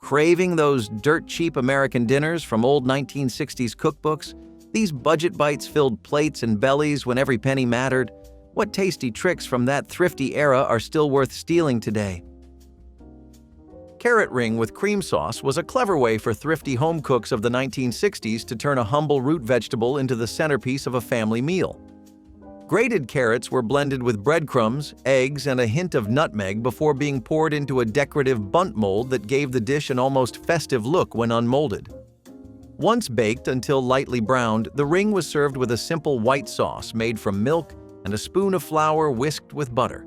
Craving those dirt-cheap American dinners from old 1960s cookbooks? These budget bites filled plates and bellies when every penny mattered? What tasty tricks from that thrifty era are still worth stealing today? Carrot ring with cream sauce was a clever way for thrifty home cooks of the 1960s to turn a humble root vegetable into the centerpiece of a family meal. Grated carrots were blended with breadcrumbs, eggs, and a hint of nutmeg before being poured into a decorative bundt mold that gave the dish an almost festive look when unmolded. Once baked until lightly browned, the ring was served with a simple white sauce made from milk and a spoon of flour whisked with butter.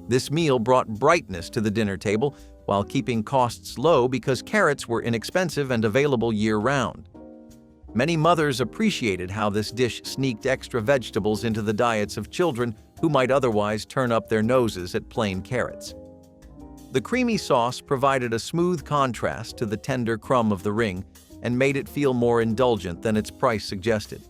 This meal brought brightness to the dinner table while keeping costs low because carrots were inexpensive and available year-round. Many mothers appreciated how this dish sneaked extra vegetables into the diets of children who might otherwise turn up their noses at plain carrots. The creamy sauce provided a smooth contrast to the tender crumb of the ring and made it feel more indulgent than its price suggested.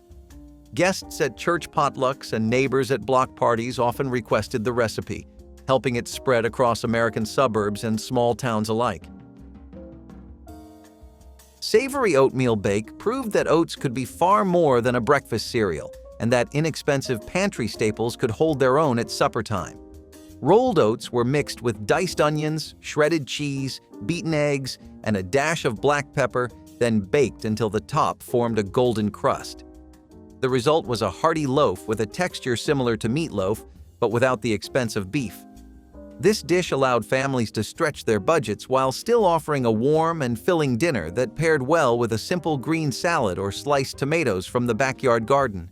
Guests at church potlucks and neighbors at block parties often requested the recipe, helping it spread across American suburbs and small towns alike. Savory oatmeal bake proved that oats could be far more than a breakfast cereal, and that inexpensive pantry staples could hold their own at supper time. Rolled oats were mixed with diced onions, shredded cheese, beaten eggs, and a dash of black pepper, then baked until the top formed a golden crust. The result was a hearty loaf with a texture similar to meatloaf, but without the expense of beef. This dish allowed families to stretch their budgets while still offering a warm and filling dinner that paired well with a simple green salad or sliced tomatoes from the backyard garden.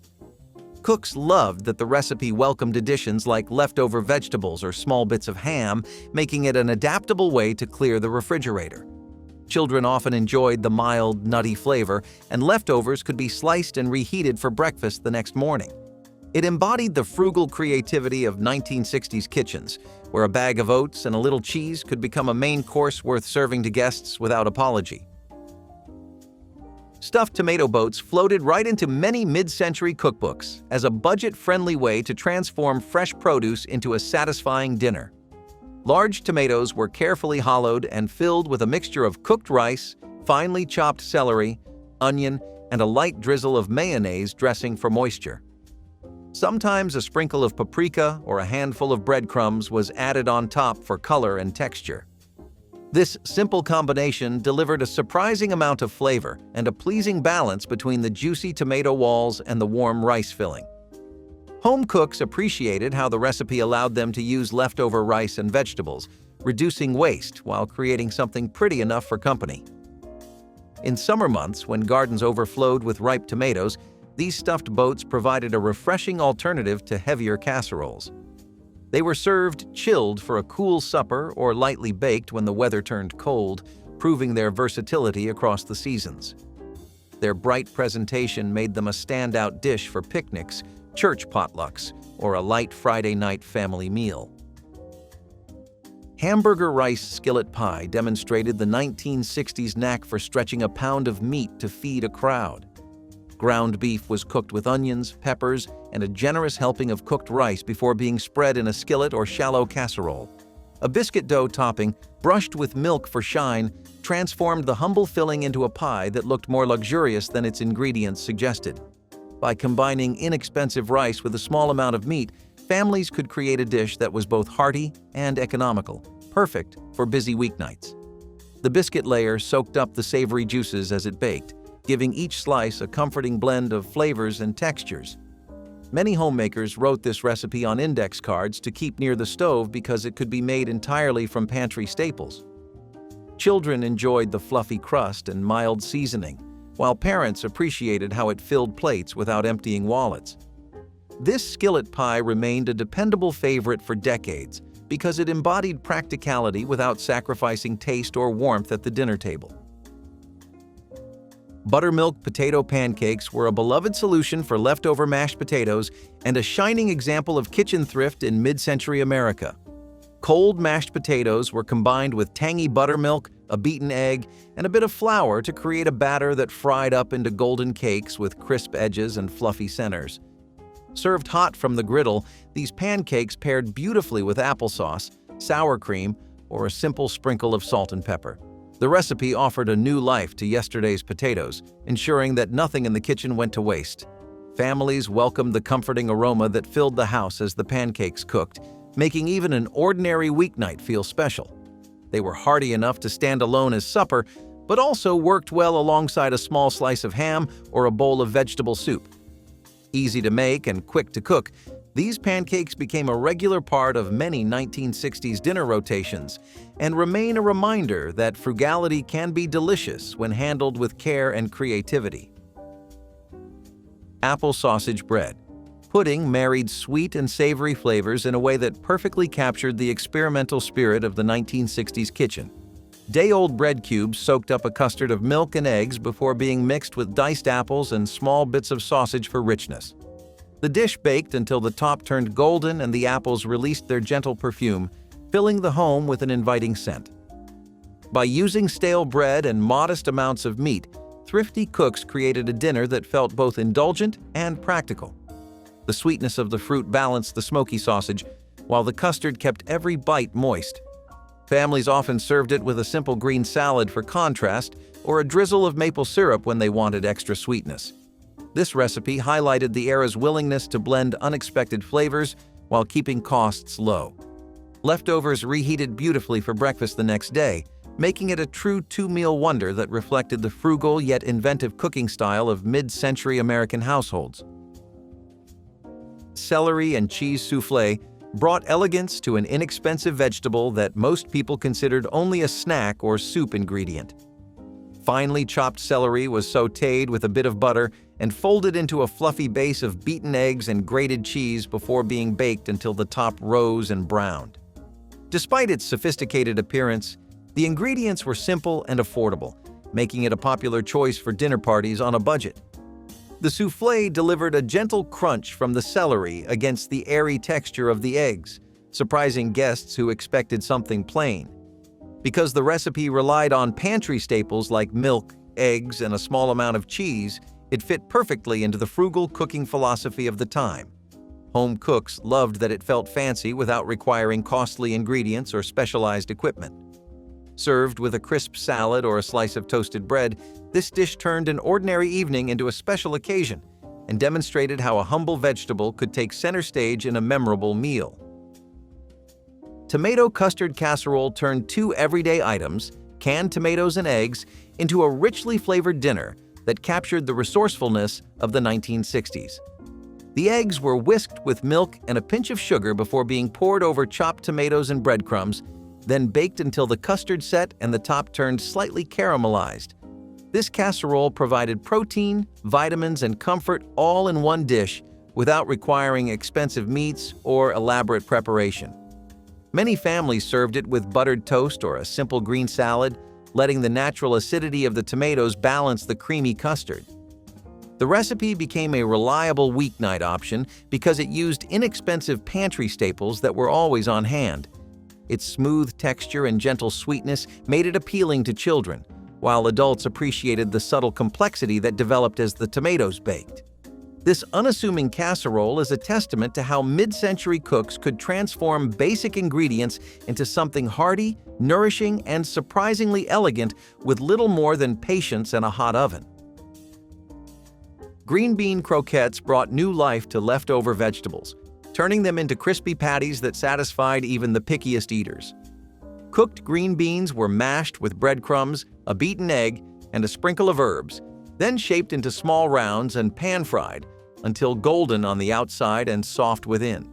Cooks loved that the recipe welcomed additions like leftover vegetables or small bits of ham, making it an adaptable way to clear the refrigerator. Children often enjoyed the mild, nutty flavor, and leftovers could be sliced and reheated for breakfast the next morning. It embodied the frugal creativity of 1960s kitchens, where a bag of oats and a little cheese could become a main course worth serving to guests without apology. Stuffed tomato boats floated right into many mid-century cookbooks as a budget-friendly way to transform fresh produce into a satisfying dinner. Large tomatoes were carefully hollowed and filled with a mixture of cooked rice, finely chopped celery, onion, and a light drizzle of mayonnaise dressing for moisture. Sometimes a sprinkle of paprika or a handful of breadcrumbs was added on top for color and texture. This simple combination delivered a surprising amount of flavor and a pleasing balance between the juicy tomato walls and the warm rice filling. Home cooks appreciated how the recipe allowed them to use leftover rice and vegetables, reducing waste while creating something pretty enough for company. In summer months, when gardens overflowed with ripe tomatoes, these stuffed boats provided a refreshing alternative to heavier casseroles. They were served chilled for a cool supper or lightly baked when the weather turned cold, proving their versatility across the seasons. Their bright presentation made them a standout dish for picnics, church potlucks, or a light Friday night family meal. Hamburger rice skillet pie demonstrated the 1960s knack for stretching a pound of meat to feed a crowd. Ground beef was cooked with onions, peppers, and a generous helping of cooked rice before being spread in a skillet or shallow casserole. A biscuit dough topping, brushed with milk for shine, transformed the humble filling into a pie that looked more luxurious than its ingredients suggested. By combining inexpensive rice with a small amount of meat, families could create a dish that was both hearty and economical, perfect for busy weeknights. The biscuit layer soaked up the savory juices as it baked, giving each slice a comforting blend of flavors and textures. Many homemakers wrote this recipe on index cards to keep near the stove because it could be made entirely from pantry staples. Children enjoyed the fluffy crust and mild seasoning, while parents appreciated how it filled plates without emptying wallets. This skillet pie remained a dependable favorite for decades because it embodied practicality without sacrificing taste or warmth at the dinner table. Buttermilk potato pancakes were a beloved solution for leftover mashed potatoes and a shining example of kitchen thrift in mid-century America. Cold mashed potatoes were combined with tangy buttermilk, a beaten egg, and a bit of flour to create a batter that fried up into golden cakes with crisp edges and fluffy centers. Served hot from the griddle, these pancakes paired beautifully with applesauce, sour cream, or a simple sprinkle of salt and pepper. The recipe offered a new life to yesterday's potatoes, ensuring that nothing in the kitchen went to waste. Families welcomed the comforting aroma that filled the house as the pancakes cooked, making even an ordinary weeknight feel special. They were hearty enough to stand alone as supper, but also worked well alongside a small slice of ham or a bowl of vegetable soup. Easy to make and quick to cook, these pancakes became a regular part of many 1960s dinner rotations and remain a reminder that frugality can be delicious when handled with care and creativity. Apple sausage bread. Pudding married sweet and savory flavors in a way that perfectly captured the experimental spirit of the 1960s kitchen. Day-old bread cubes soaked up a custard of milk and eggs before being mixed with diced apples and small bits of sausage for richness. The dish baked until the top turned golden and the apples released their gentle perfume, filling the home with an inviting scent. By using stale bread and modest amounts of meat, thrifty cooks created a dinner that felt both indulgent and practical. The sweetness of the fruit balanced the smoky sausage, while the custard kept every bite moist. Families often served it with a simple green salad for contrast or a drizzle of maple syrup when they wanted extra sweetness. This recipe highlighted the era's willingness to blend unexpected flavors while keeping costs low. Leftovers reheated beautifully for breakfast the next day, making it a true two-meal wonder that reflected the frugal yet inventive cooking style of mid-century American households. Celery and cheese souffle brought elegance to an inexpensive vegetable that most people considered only a snack or soup ingredient. Finely chopped celery was sautéed with a bit of butter and folded into a fluffy base of beaten eggs and grated cheese before being baked until the top rose and browned. Despite its sophisticated appearance, the ingredients were simple and affordable, making it a popular choice for dinner parties on a budget. The souffle delivered a gentle crunch from the celery against the airy texture of the eggs, surprising guests who expected something plain. Because the recipe relied on pantry staples like milk, eggs, and a small amount of cheese, it fit perfectly into the frugal cooking philosophy of the time. Home cooks loved that it felt fancy without requiring costly ingredients or specialized equipment. Served with a crisp salad or a slice of toasted bread, this dish turned an ordinary evening into a special occasion and demonstrated how a humble vegetable could take center stage in a memorable meal. Tomato custard casserole turned two everyday items, canned tomatoes and eggs, into a richly flavored dinner that captured the resourcefulness of the 1960s. The eggs were whisked with milk and a pinch of sugar before being poured over chopped tomatoes and breadcrumbs, then baked until the custard set and the top turned slightly caramelized. This casserole provided protein, vitamins, and comfort all in one dish without requiring expensive meats or elaborate preparation. Many families served it with buttered toast or a simple green salad, letting the natural acidity of the tomatoes balance the creamy custard. The recipe became a reliable weeknight option because it used inexpensive pantry staples that were always on hand. Its smooth texture and gentle sweetness made it appealing to children, while adults appreciated the subtle complexity that developed as the tomatoes baked. This unassuming casserole is a testament to how mid-century cooks could transform basic ingredients into something hearty, nourishing, and surprisingly elegant with little more than patience and a hot oven. Green bean croquettes brought new life to leftover vegetables, turning them into crispy patties that satisfied even the pickiest eaters. Cooked green beans were mashed with breadcrumbs, a beaten egg, and a sprinkle of herbs, then shaped into small rounds and pan-fried until golden on the outside and soft within.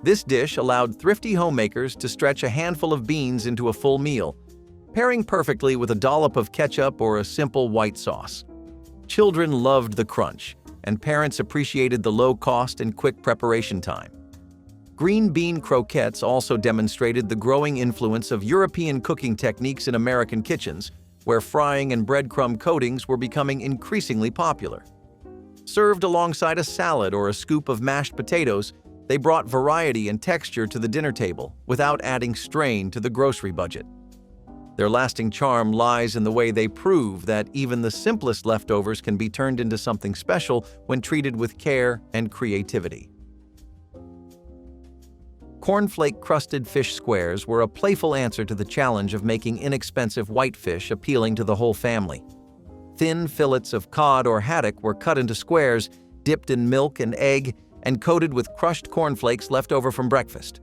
This dish allowed thrifty homemakers to stretch a handful of beans into a full meal, pairing perfectly with a dollop of ketchup or a simple white sauce. Children loved the crunch, and parents appreciated the low cost and quick preparation time. Green bean croquettes also demonstrated the growing influence of European cooking techniques in American kitchens, where frying and breadcrumb coatings were becoming increasingly popular. Served alongside a salad or a scoop of mashed potatoes, they brought variety and texture to the dinner table without adding strain to the grocery budget. Their lasting charm lies in the way they prove that even the simplest leftovers can be turned into something special when treated with care and creativity. Cornflake crusted fish squares were a playful answer to the challenge of making inexpensive whitefish appealing to the whole family. Thin fillets of cod or haddock were cut into squares, dipped in milk and egg, and coated with crushed cornflakes left over from breakfast.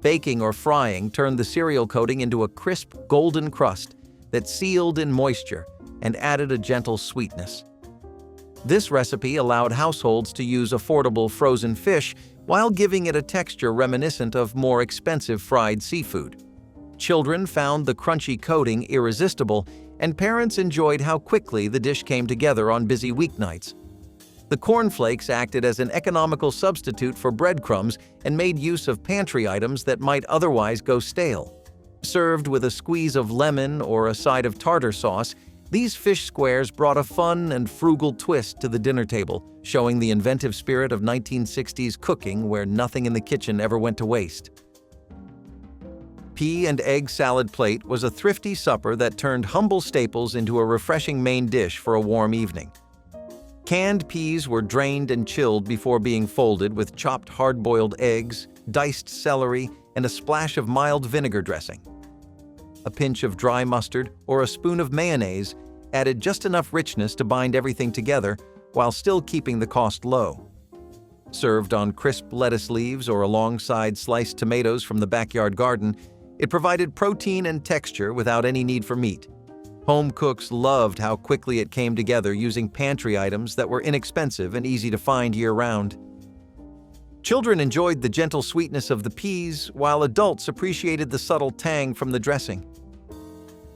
Baking or frying turned the cereal coating into a crisp, golden crust that sealed in moisture and added a gentle sweetness. This recipe allowed households to use affordable frozen fish while giving it a texture reminiscent of more expensive fried seafood. Children found the crunchy coating irresistible, and parents enjoyed how quickly the dish came together on busy weeknights. The cornflakes acted as an economical substitute for breadcrumbs and made use of pantry items that might otherwise go stale. Served with a squeeze of lemon or a side of tartar sauce, these fish squares brought a fun and frugal twist to the dinner table, showing the inventive spirit of 1960s cooking where nothing in the kitchen ever went to waste. Pea and egg salad plate was a thrifty supper that turned humble staples into a refreshing main dish for a warm evening. Canned peas were drained and chilled before being folded with chopped hard-boiled eggs, diced celery, and a splash of mild vinegar dressing. A pinch of dry mustard or a spoon of mayonnaise added just enough richness to bind everything together while still keeping the cost low. Served on crisp lettuce leaves or alongside sliced tomatoes from the backyard garden, it provided protein and texture without any need for meat. Home cooks loved how quickly it came together using pantry items that were inexpensive and easy to find year-round. Children enjoyed the gentle sweetness of the peas, while adults appreciated the subtle tang from the dressing.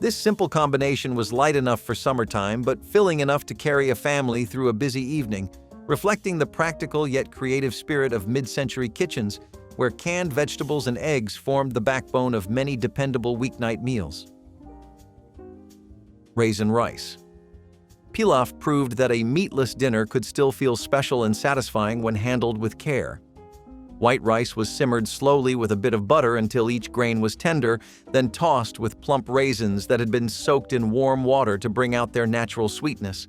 This simple combination was light enough for summertime, but filling enough to carry a family through a busy evening, reflecting the practical yet creative spirit of mid-century kitchens, where canned vegetables and eggs formed the backbone of many dependable weeknight meals. Raisin rice. Pilaf proved that a meatless dinner could still feel special and satisfying when handled with care. White rice was simmered slowly with a bit of butter until each grain was tender, then tossed with plump raisins that had been soaked in warm water to bring out their natural sweetness.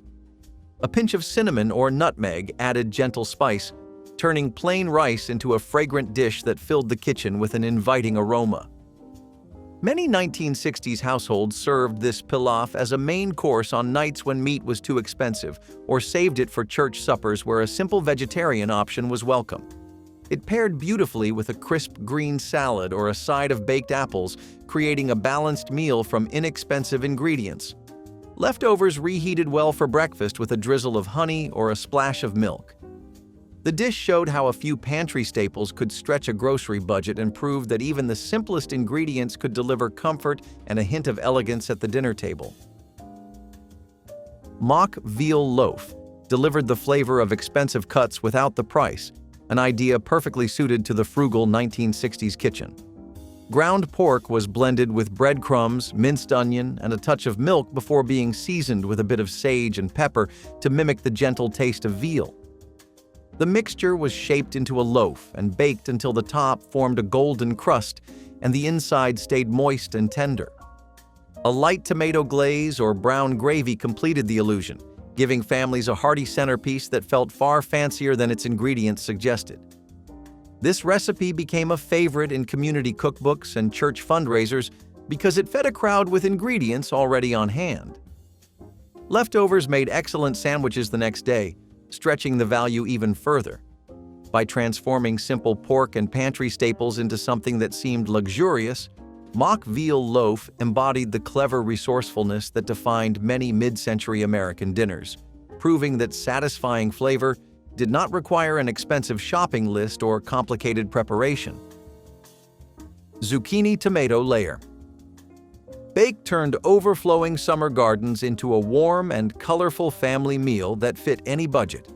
A pinch of cinnamon or nutmeg added gentle spice, turning plain rice into a fragrant dish that filled the kitchen with an inviting aroma. Many 1960s households served this pilaf as a main course on nights when meat was too expensive, or saved it for church suppers where a simple vegetarian option was welcome. It paired beautifully with a crisp green salad or a side of baked apples, creating a balanced meal from inexpensive ingredients. Leftovers reheated well for breakfast with a drizzle of honey or a splash of milk. The dish showed how a few pantry staples could stretch a grocery budget and proved that even the simplest ingredients could deliver comfort and a hint of elegance at the dinner table. Mock veal loaf delivered the flavor of expensive cuts without the price, an idea perfectly suited to the frugal 1960s kitchen. Ground pork was blended with breadcrumbs, minced onion, and a touch of milk before being seasoned with a bit of sage and pepper to mimic the gentle taste of veal. The mixture was shaped into a loaf and baked until the top formed a golden crust and the inside stayed moist and tender. A light tomato glaze or brown gravy completed the illusion, giving families a hearty centerpiece that felt far fancier than its ingredients suggested. This recipe became a favorite in community cookbooks and church fundraisers because it fed a crowd with ingredients already on hand. Leftovers made excellent sandwiches the next day, stretching the value even further. By transforming simple pork and pantry staples into something that seemed luxurious, mock veal loaf embodied the clever resourcefulness that defined many mid-century American dinners, proving that satisfying flavor did not require an expensive shopping list or complicated preparation. Zucchini tomato layer. Bake turned overflowing summer gardens into a warm and colorful family meal that fit any budget.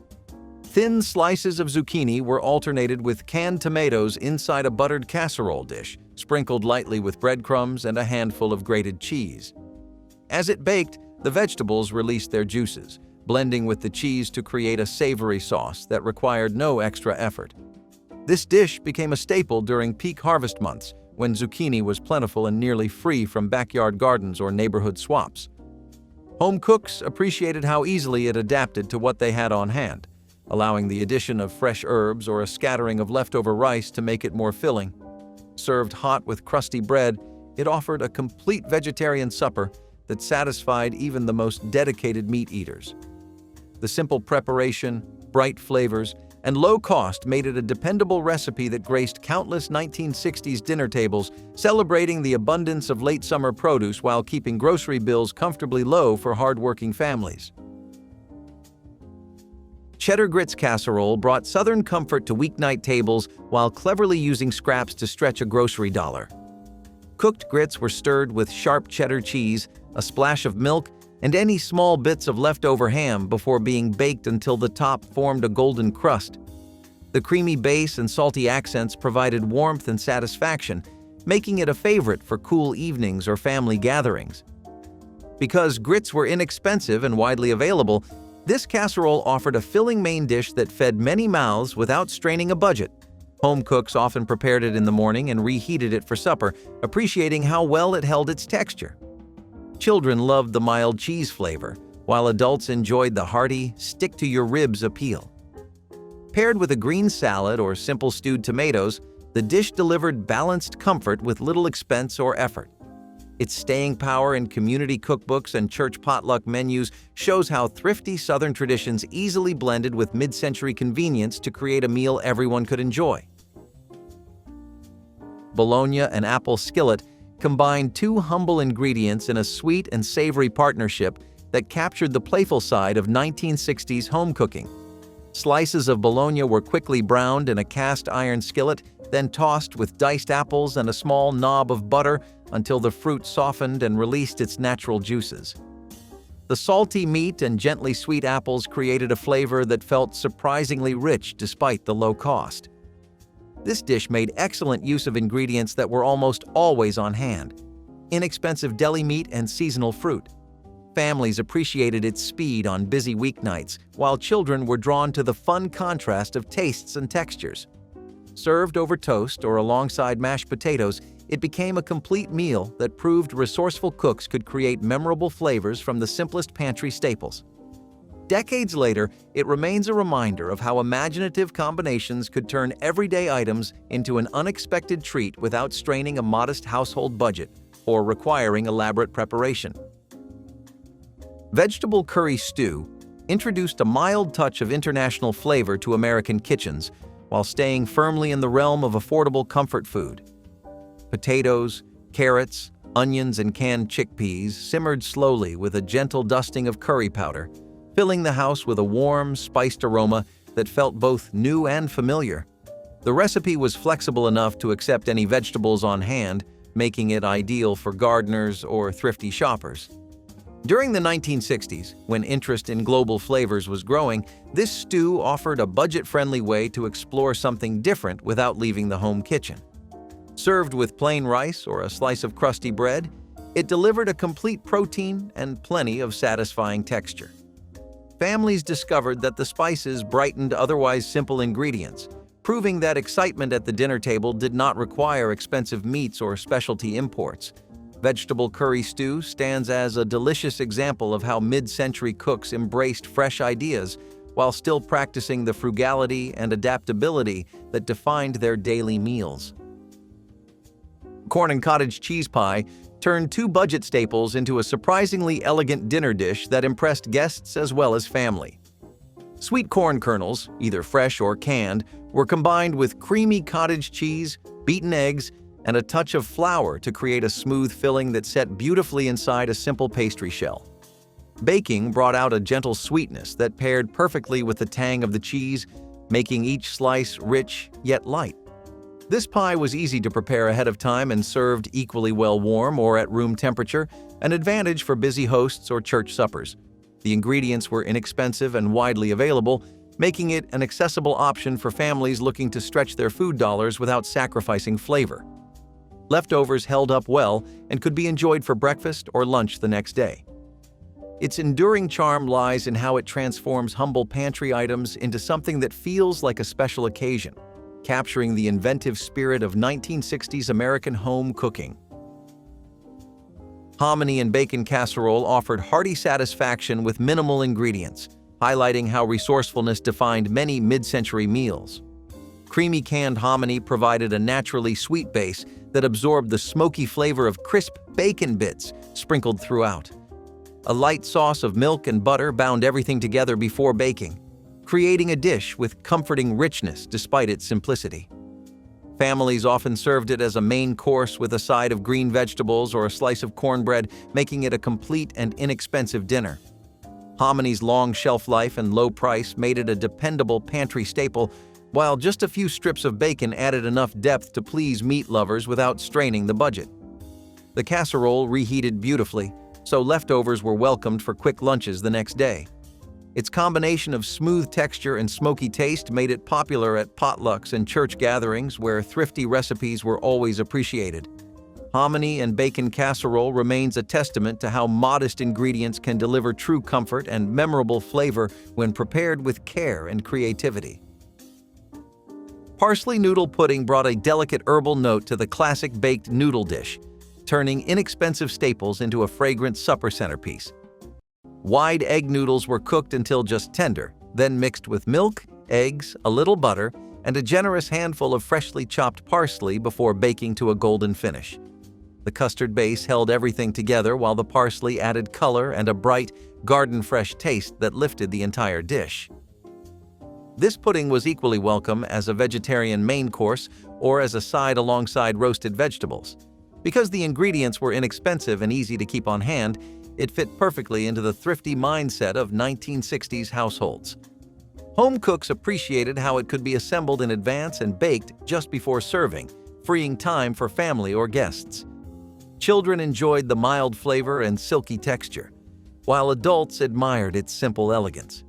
Thin slices of zucchini were alternated with canned tomatoes inside a buttered casserole dish, sprinkled lightly with breadcrumbs and a handful of grated cheese. As it baked, the vegetables released their juices, blending with the cheese to create a savory sauce that required no extra effort. This dish became a staple during peak harvest months, when zucchini was plentiful and nearly free from backyard gardens or neighborhood swaps. Home cooks appreciated how easily it adapted to what they had on hand, allowing the addition of fresh herbs or a scattering of leftover rice to make it more filling. Served hot with crusty bread, it offered a complete vegetarian supper that satisfied even the most dedicated meat eaters. The simple preparation, bright flavors, and low cost made it a dependable recipe that graced countless 1960s dinner tables, celebrating the abundance of late summer produce while keeping grocery bills comfortably low for hard-working families. Cheddar grits casserole brought Southern comfort to weeknight tables while cleverly using scraps to stretch a grocery dollar. Cooked grits were stirred with sharp cheddar cheese, a splash of milk, and any small bits of leftover ham before being baked until the top formed a golden crust. The creamy base and salty accents provided warmth and satisfaction, making it a favorite for cool evenings or family gatherings. Because grits were inexpensive and widely available, this casserole offered a filling main dish that fed many mouths without straining a budget. Home cooks often prepared it in the morning and reheated it for supper, appreciating how well it held its texture. Children loved the mild cheese flavor, while adults enjoyed the hearty, stick-to-your-ribs appeal. Paired with a green salad or simple stewed tomatoes, the dish delivered balanced comfort with little expense or effort. Its staying power in community cookbooks and church potluck menus shows how thrifty Southern traditions easily blended with mid-century convenience to create a meal everyone could enjoy. Bologna and apple skillet combined two humble ingredients in a sweet and savory partnership that captured the playful side of 1960s home cooking. Slices of bologna were quickly browned in a cast iron skillet, then tossed with diced apples and a small knob of butter until the fruit softened and released its natural juices. The salty meat and gently sweet apples created a flavor that felt surprisingly rich despite the low cost. This dish made excellent use of ingredients that were almost always on hand: inexpensive deli meat and seasonal fruit. Families appreciated its speed on busy weeknights, while children were drawn to the fun contrast of tastes and textures. Served over toast or alongside mashed potatoes, it became a complete meal that proved resourceful cooks could create memorable flavors from the simplest pantry staples. Decades later, it remains a reminder of how imaginative combinations could turn everyday items into an unexpected treat without straining a modest household budget or requiring elaborate preparation. Vegetable curry stew introduced a mild touch of international flavor to American kitchens while staying firmly in the realm of affordable comfort food. Potatoes, carrots, onions, and canned chickpeas simmered slowly with a gentle dusting of curry powder, filling the house with a warm, spiced aroma that felt both new and familiar. The recipe was flexible enough to accept any vegetables on hand, making it ideal for gardeners or thrifty shoppers. During the 1960s, when interest in global flavors was growing, this stew offered a budget-friendly way to explore something different without leaving the home kitchen. Served with plain rice or a slice of crusty bread, it delivered a complete protein and plenty of satisfying texture. Families discovered that the spices brightened otherwise simple ingredients, proving that excitement at the dinner table did not require expensive meats or specialty imports. Vegetable curry stew stands as a delicious example of how mid-century cooks embraced fresh ideas while still practicing the frugality and adaptability that defined their daily meals. Corn and cottage cheese pie turned two budget staples into a surprisingly elegant dinner dish that impressed guests as well as family. Sweet corn kernels, either fresh or canned, were combined with creamy cottage cheese, beaten eggs, and a touch of flour to create a smooth filling that set beautifully inside a simple pastry shell. Baking brought out a gentle sweetness that paired perfectly with the tang of the cheese, making each slice rich yet light. This pie was easy to prepare ahead of time and served equally well warm or at room temperature, an advantage for busy hosts or church suppers. The ingredients were inexpensive and widely available, making it an accessible option for families looking to stretch their food dollars without sacrificing flavor. Leftovers held up well and could be enjoyed for breakfast or lunch the next day. Its enduring charm lies in how it transforms humble pantry items into something that feels like a special occasion, capturing the inventive spirit of 1960s American home cooking. Hominy and bacon casserole offered hearty satisfaction with minimal ingredients, highlighting how resourcefulness defined many mid-century meals. Creamy canned hominy provided a naturally sweet base that absorbed the smoky flavor of crisp bacon bits sprinkled throughout. A light sauce of milk and butter bound everything together before baking, creating a dish with comforting richness despite its simplicity. Families often served it as a main course with a side of green vegetables or a slice of cornbread, making it a complete and inexpensive dinner. Hominy's long shelf life and low price made it a dependable pantry staple, while just a few strips of bacon added enough depth to please meat lovers without straining the budget. The casserole reheated beautifully, so leftovers were welcomed for quick lunches the next day. Its combination of smooth texture and smoky taste made it popular at potlucks and church gatherings where thrifty recipes were always appreciated. Hominy and bacon casserole remains a testament to how modest ingredients can deliver true comfort and memorable flavor when prepared with care and creativity. Parsley noodle pudding brought a delicate herbal note to the classic baked noodle dish, turning inexpensive staples into a fragrant supper centerpiece. Wide egg noodles were cooked until just tender, then mixed with milk, eggs, a little butter, and a generous handful of freshly chopped parsley before baking to a golden finish. The custard base held everything together while the parsley added color and a bright, garden-fresh taste that lifted the entire dish. This pudding was equally welcome as a vegetarian main course or as a side alongside roasted vegetables. Because the ingredients were inexpensive and easy to keep on hand, it fit perfectly into the thrifty mindset of 1960s households. Home cooks appreciated how it could be assembled in advance and baked just before serving, freeing time for family or guests. Children enjoyed the mild flavor and silky texture, while adults admired its simple elegance.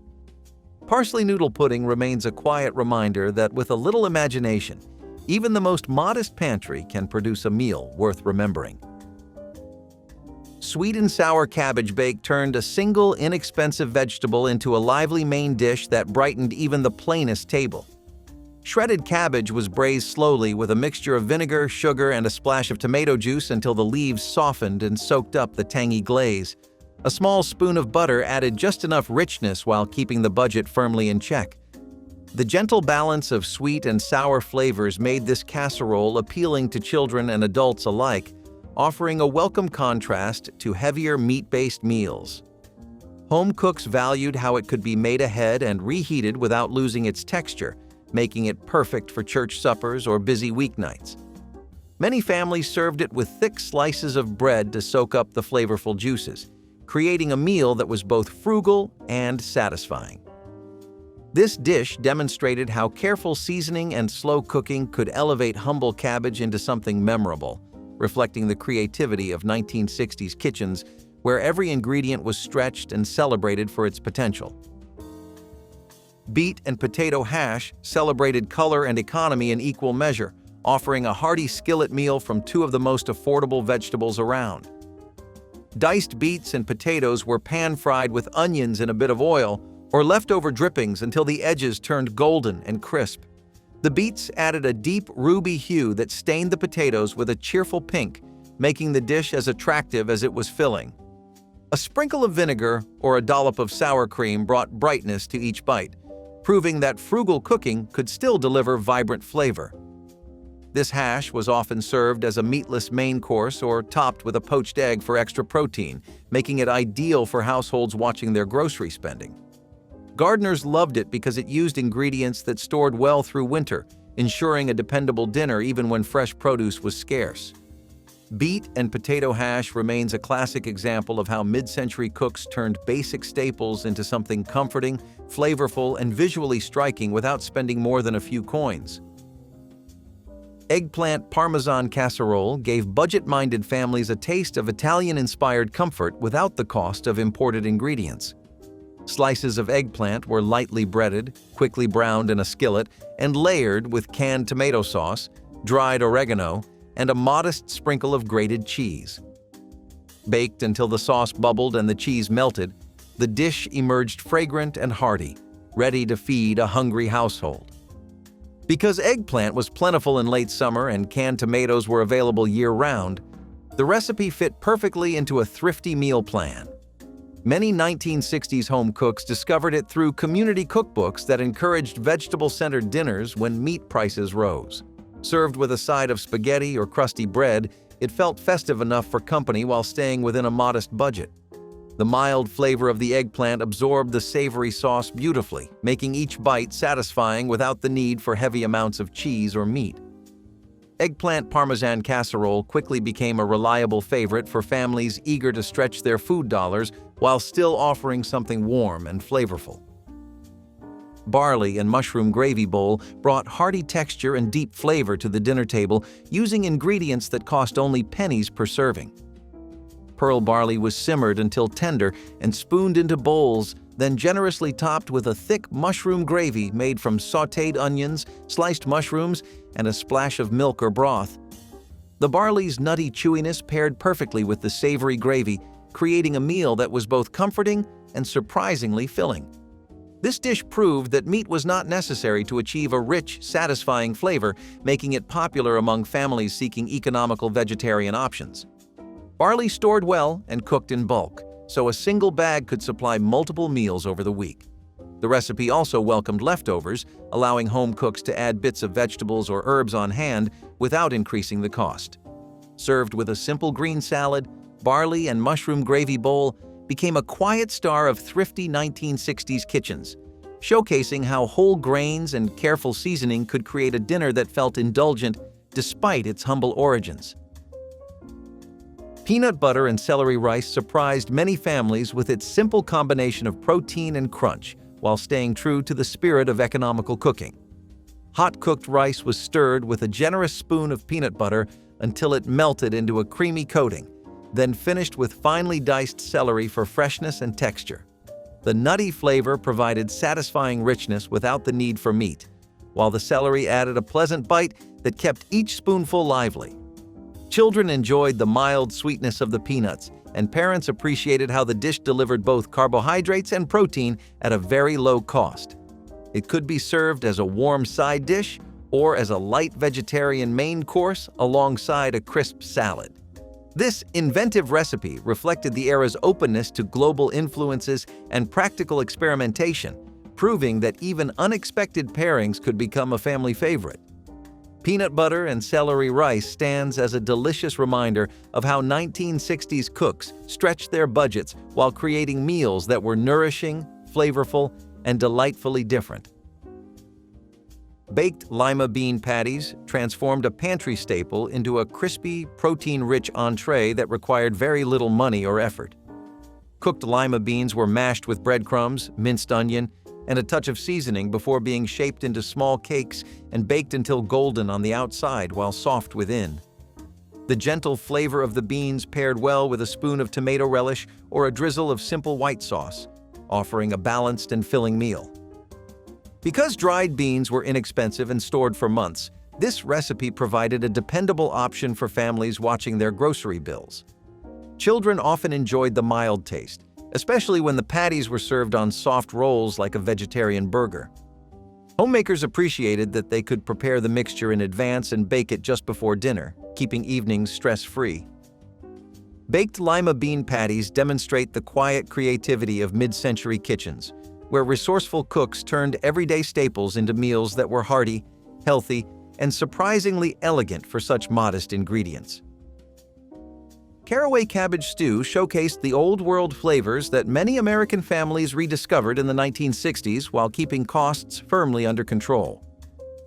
Parsley noodle pudding remains a quiet reminder that with a little imagination, even the most modest pantry can produce a meal worth remembering. Sweet and sour cabbage bake turned a single inexpensive vegetable into a lively main dish that brightened even the plainest table. Shredded cabbage was braised slowly with a mixture of vinegar, sugar, and a splash of tomato juice until the leaves softened and soaked up the tangy glaze. A small spoon of butter added just enough richness while keeping the budget firmly in check. The gentle balance of sweet and sour flavors made this casserole appealing to children and adults alike, offering a welcome contrast to heavier meat-based meals. Home cooks valued how it could be made ahead and reheated without losing its texture, making it perfect for church suppers or busy weeknights. Many families served it with thick slices of bread to soak up the flavorful juices, creating a meal that was both frugal and satisfying. This dish demonstrated how careful seasoning and slow cooking could elevate humble cabbage into something memorable, reflecting the creativity of 1960s kitchens where every ingredient was stretched and celebrated for its potential. Beet and potato hash celebrated color and economy in equal measure, offering a hearty skillet meal from two of the most affordable vegetables around. Diced beets and potatoes were pan-fried with onions and a bit of oil, or leftover drippings until the edges turned golden and crisp. The beets added a deep ruby hue that stained the potatoes with a cheerful pink, making the dish as attractive as it was filling. A sprinkle of vinegar or a dollop of sour cream brought brightness to each bite, proving that frugal cooking could still deliver vibrant flavor. This hash was often served as a meatless main course or topped with a poached egg for extra protein, making it ideal for households watching their grocery spending. Gardeners loved it because it used ingredients that stored well through winter, ensuring a dependable dinner even when fresh produce was scarce. Beet and potato hash remains a classic example of how mid-century cooks turned basic staples into something comforting, flavorful, and visually striking without spending more than a few coins. Eggplant Parmesan casserole gave budget-minded families a taste of Italian-inspired comfort without the cost of imported ingredients. Slices of eggplant were lightly breaded, quickly browned in a skillet, and layered with canned tomato sauce, dried oregano, and a modest sprinkle of grated cheese. Baked until the sauce bubbled and the cheese melted, the dish emerged fragrant and hearty, ready to feed a hungry household. Because eggplant was plentiful in late summer and canned tomatoes were available year-round, the recipe fit perfectly into a thrifty meal plan. Many 1960s home cooks discovered it through community cookbooks that encouraged vegetable-centered dinners when meat prices rose. Served with a side of spaghetti or crusty bread, it felt festive enough for company while staying within a modest budget. The mild flavor of the eggplant absorbed the savory sauce beautifully, making each bite satisfying without the need for heavy amounts of cheese or meat. Eggplant parmesan casserole quickly became a reliable favorite for families eager to stretch their food dollars while still offering something warm and flavorful. Barley and mushroom gravy bowl brought hearty texture and deep flavor to the dinner table using ingredients that cost only pennies per serving. Pearl barley was simmered until tender and spooned into bowls, then generously topped with a thick mushroom gravy made from sautéed onions, sliced mushrooms, and a splash of milk or broth. The barley's nutty chewiness paired perfectly with the savory gravy, creating a meal that was both comforting and surprisingly filling. This dish proved that meat was not necessary to achieve a rich, satisfying flavor, making it popular among families seeking economical vegetarian options. Barley stored well and cooked in bulk, so a single bag could supply multiple meals over the week. The recipe also welcomed leftovers, allowing home cooks to add bits of vegetables or herbs on hand without increasing the cost. Served with a simple green salad, barley and mushroom gravy bowl became a quiet star of thrifty 1960s kitchens, showcasing how whole grains and careful seasoning could create a dinner that felt indulgent despite its humble origins. Peanut butter and celery rice surprised many families with its simple combination of protein and crunch, while staying true to the spirit of economical cooking. Hot-cooked rice was stirred with a generous spoon of peanut butter until it melted into a creamy coating, then finished with finely diced celery for freshness and texture. The nutty flavor provided satisfying richness without the need for meat, while the celery added a pleasant bite that kept each spoonful lively. Children enjoyed the mild sweetness of the peanuts, and parents appreciated how the dish delivered both carbohydrates and protein at a very low cost. It could be served as a warm side dish or as a light vegetarian main course alongside a crisp salad. This inventive recipe reflected the era's openness to global influences and practical experimentation, proving that even unexpected pairings could become a family favorite. Peanut butter and celery rice stands as a delicious reminder of how 1960s cooks stretched their budgets while creating meals that were nourishing, flavorful, and delightfully different. Baked Lima bean patties transformed a pantry staple into a crispy, protein-rich entree that required very little money or effort. Cooked lima beans were mashed with breadcrumbs, minced onion, and a touch of seasoning before being shaped into small cakes and baked until golden on the outside while soft within. The gentle flavor of the beans paired well with a spoon of tomato relish or a drizzle of simple white sauce, offering a balanced and filling meal. Because dried beans were inexpensive and stored for months, this recipe provided a dependable option for families watching their grocery bills. Children often enjoyed the mild taste, especially when the patties were served on soft rolls like a vegetarian burger. Homemakers appreciated that they could prepare the mixture in advance and bake it just before dinner, keeping evenings stress-free. Baked lima bean patties demonstrate the quiet creativity of mid-century kitchens, where resourceful cooks turned everyday staples into meals that were hearty, healthy, and surprisingly elegant for such modest ingredients. Caraway cabbage stew showcased the old-world flavors that many American families rediscovered in the 1960s while keeping costs firmly under control.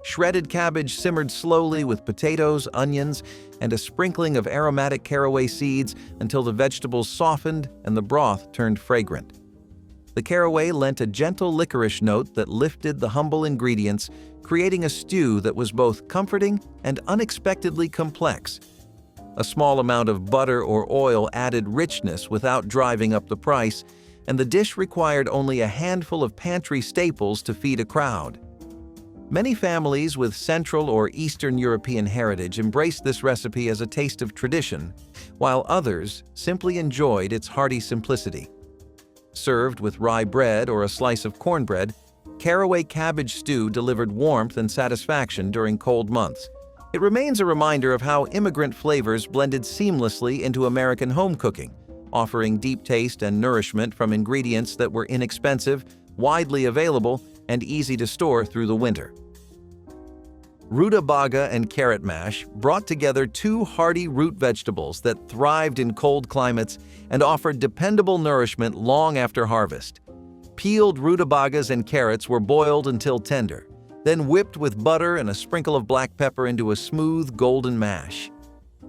Shredded cabbage simmered slowly with potatoes, onions, and a sprinkling of aromatic caraway seeds until the vegetables softened and the broth turned fragrant. The caraway lent a gentle licorice note that lifted the humble ingredients, creating a stew that was both comforting and unexpectedly complex. A small amount of butter or oil added richness without driving up the price, and the dish required only a handful of pantry staples to feed a crowd. Many families with Central or Eastern European heritage embraced this recipe as a taste of tradition, while others simply enjoyed its hearty simplicity. Served with rye bread or a slice of cornbread, caraway cabbage stew delivered warmth and satisfaction during cold months. It remains a reminder of how immigrant flavors blended seamlessly into American home cooking, offering deep taste and nourishment from ingredients that were inexpensive, widely available, and easy to store through the winter. Rutabaga and carrot mash brought together two hearty root vegetables that thrived in cold climates and offered dependable nourishment long after harvest. Peeled rutabagas and carrots were boiled until tender, then whipped with butter and a sprinkle of black pepper into a smooth, golden mash.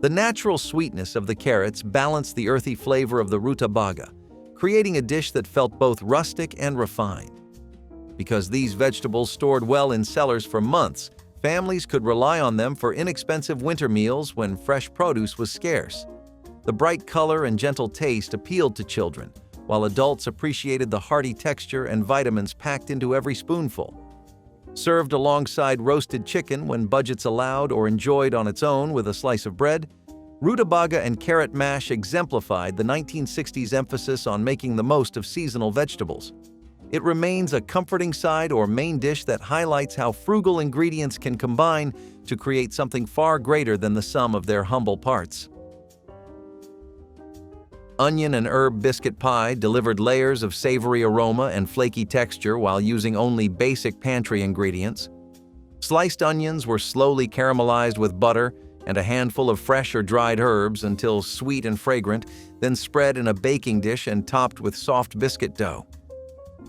The natural sweetness of the carrots balanced the earthy flavor of the rutabaga, creating a dish that felt both rustic and refined. Because these vegetables stored well in cellars for months, families could rely on them for inexpensive winter meals when fresh produce was scarce. The bright color and gentle taste appealed to children, while adults appreciated the hearty texture and vitamins packed into every spoonful. Served alongside roasted chicken when budgets allowed or enjoyed on its own with a slice of bread, rutabaga and carrot mash exemplified the 1960s emphasis on making the most of seasonal vegetables. It remains a comforting side or main dish that highlights how frugal ingredients can combine to create something far greater than the sum of their humble parts. Onion and herb biscuit pie delivered layers of savory aroma and flaky texture while using only basic pantry ingredients. Sliced onions were slowly caramelized with butter and a handful of fresh or dried herbs until sweet and fragrant, then spread in a baking dish and topped with soft biscuit dough.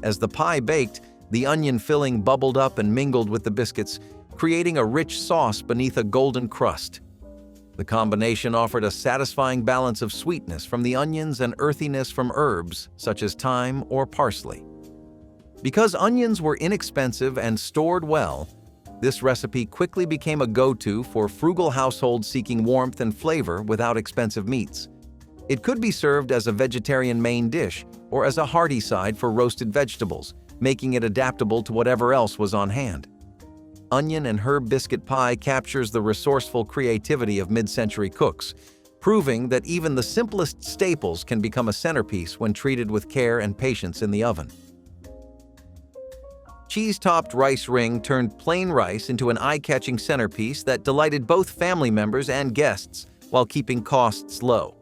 As the pie baked, the onion filling bubbled up and mingled with the biscuits, creating a rich sauce beneath a golden crust. The combination offered a satisfying balance of sweetness from the onions and earthiness from herbs such as thyme or parsley. Because onions were inexpensive and stored well, this recipe quickly became a go-to for frugal households seeking warmth and flavor without expensive meats. It could be served as a vegetarian main dish or as a hearty side for roasted vegetables, making it adaptable to whatever else was on hand. Onion and herb biscuit pie captures the resourceful creativity of mid-century cooks, proving that even the simplest staples can become a centerpiece when treated with care and patience in the oven. Cheese-topped rice ring turned plain rice into an eye-catching centerpiece that delighted both family members and guests while keeping costs low.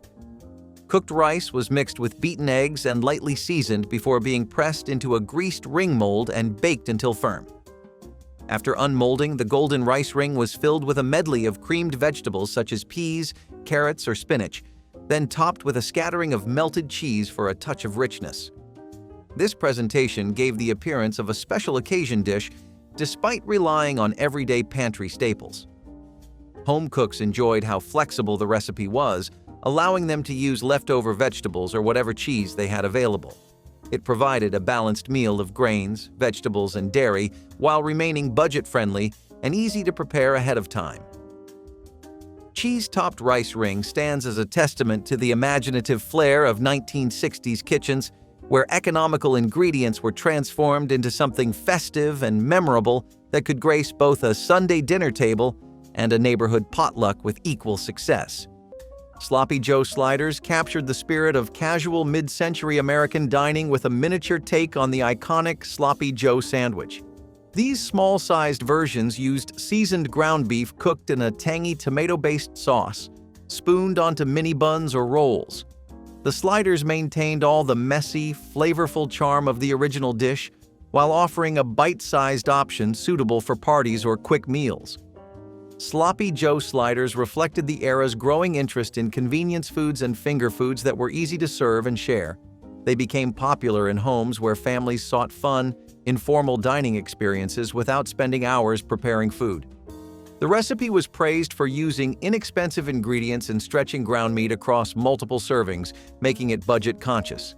Cooked rice was mixed with beaten eggs and lightly seasoned before being pressed into a greased ring mold and baked until firm. After unmolding, the golden rice ring was filled with a medley of creamed vegetables such as peas, carrots, or spinach, then topped with a scattering of melted cheese for a touch of richness. This presentation gave the appearance of a special occasion dish despite relying on everyday pantry staples. Home cooks enjoyed how flexible the recipe was, allowing them to use leftover vegetables or whatever cheese they had available. It provided a balanced meal of grains, vegetables, and dairy while remaining budget-friendly and easy to prepare ahead of time. Cheese-topped rice ring stands as a testament to the imaginative flair of 1960s kitchens, where economical ingredients were transformed into something festive and memorable that could grace both a Sunday dinner table and a neighborhood potluck with equal success. Sloppy Joe sliders captured the spirit of casual mid-century American dining with a miniature take on the iconic Sloppy Joe sandwich. These small-sized versions used seasoned ground beef cooked in a tangy tomato-based sauce, spooned onto mini buns or rolls. The sliders maintained all the messy, flavorful charm of the original dish while offering a bite-sized option suitable for parties or quick meals. Sloppy Joe sliders reflected the era's growing interest in convenience foods and finger foods that were easy to serve and share. They became popular in homes where families sought fun, informal dining experiences without spending hours preparing food. The recipe was praised for using inexpensive ingredients and stretching ground meat across multiple servings, making it budget-conscious.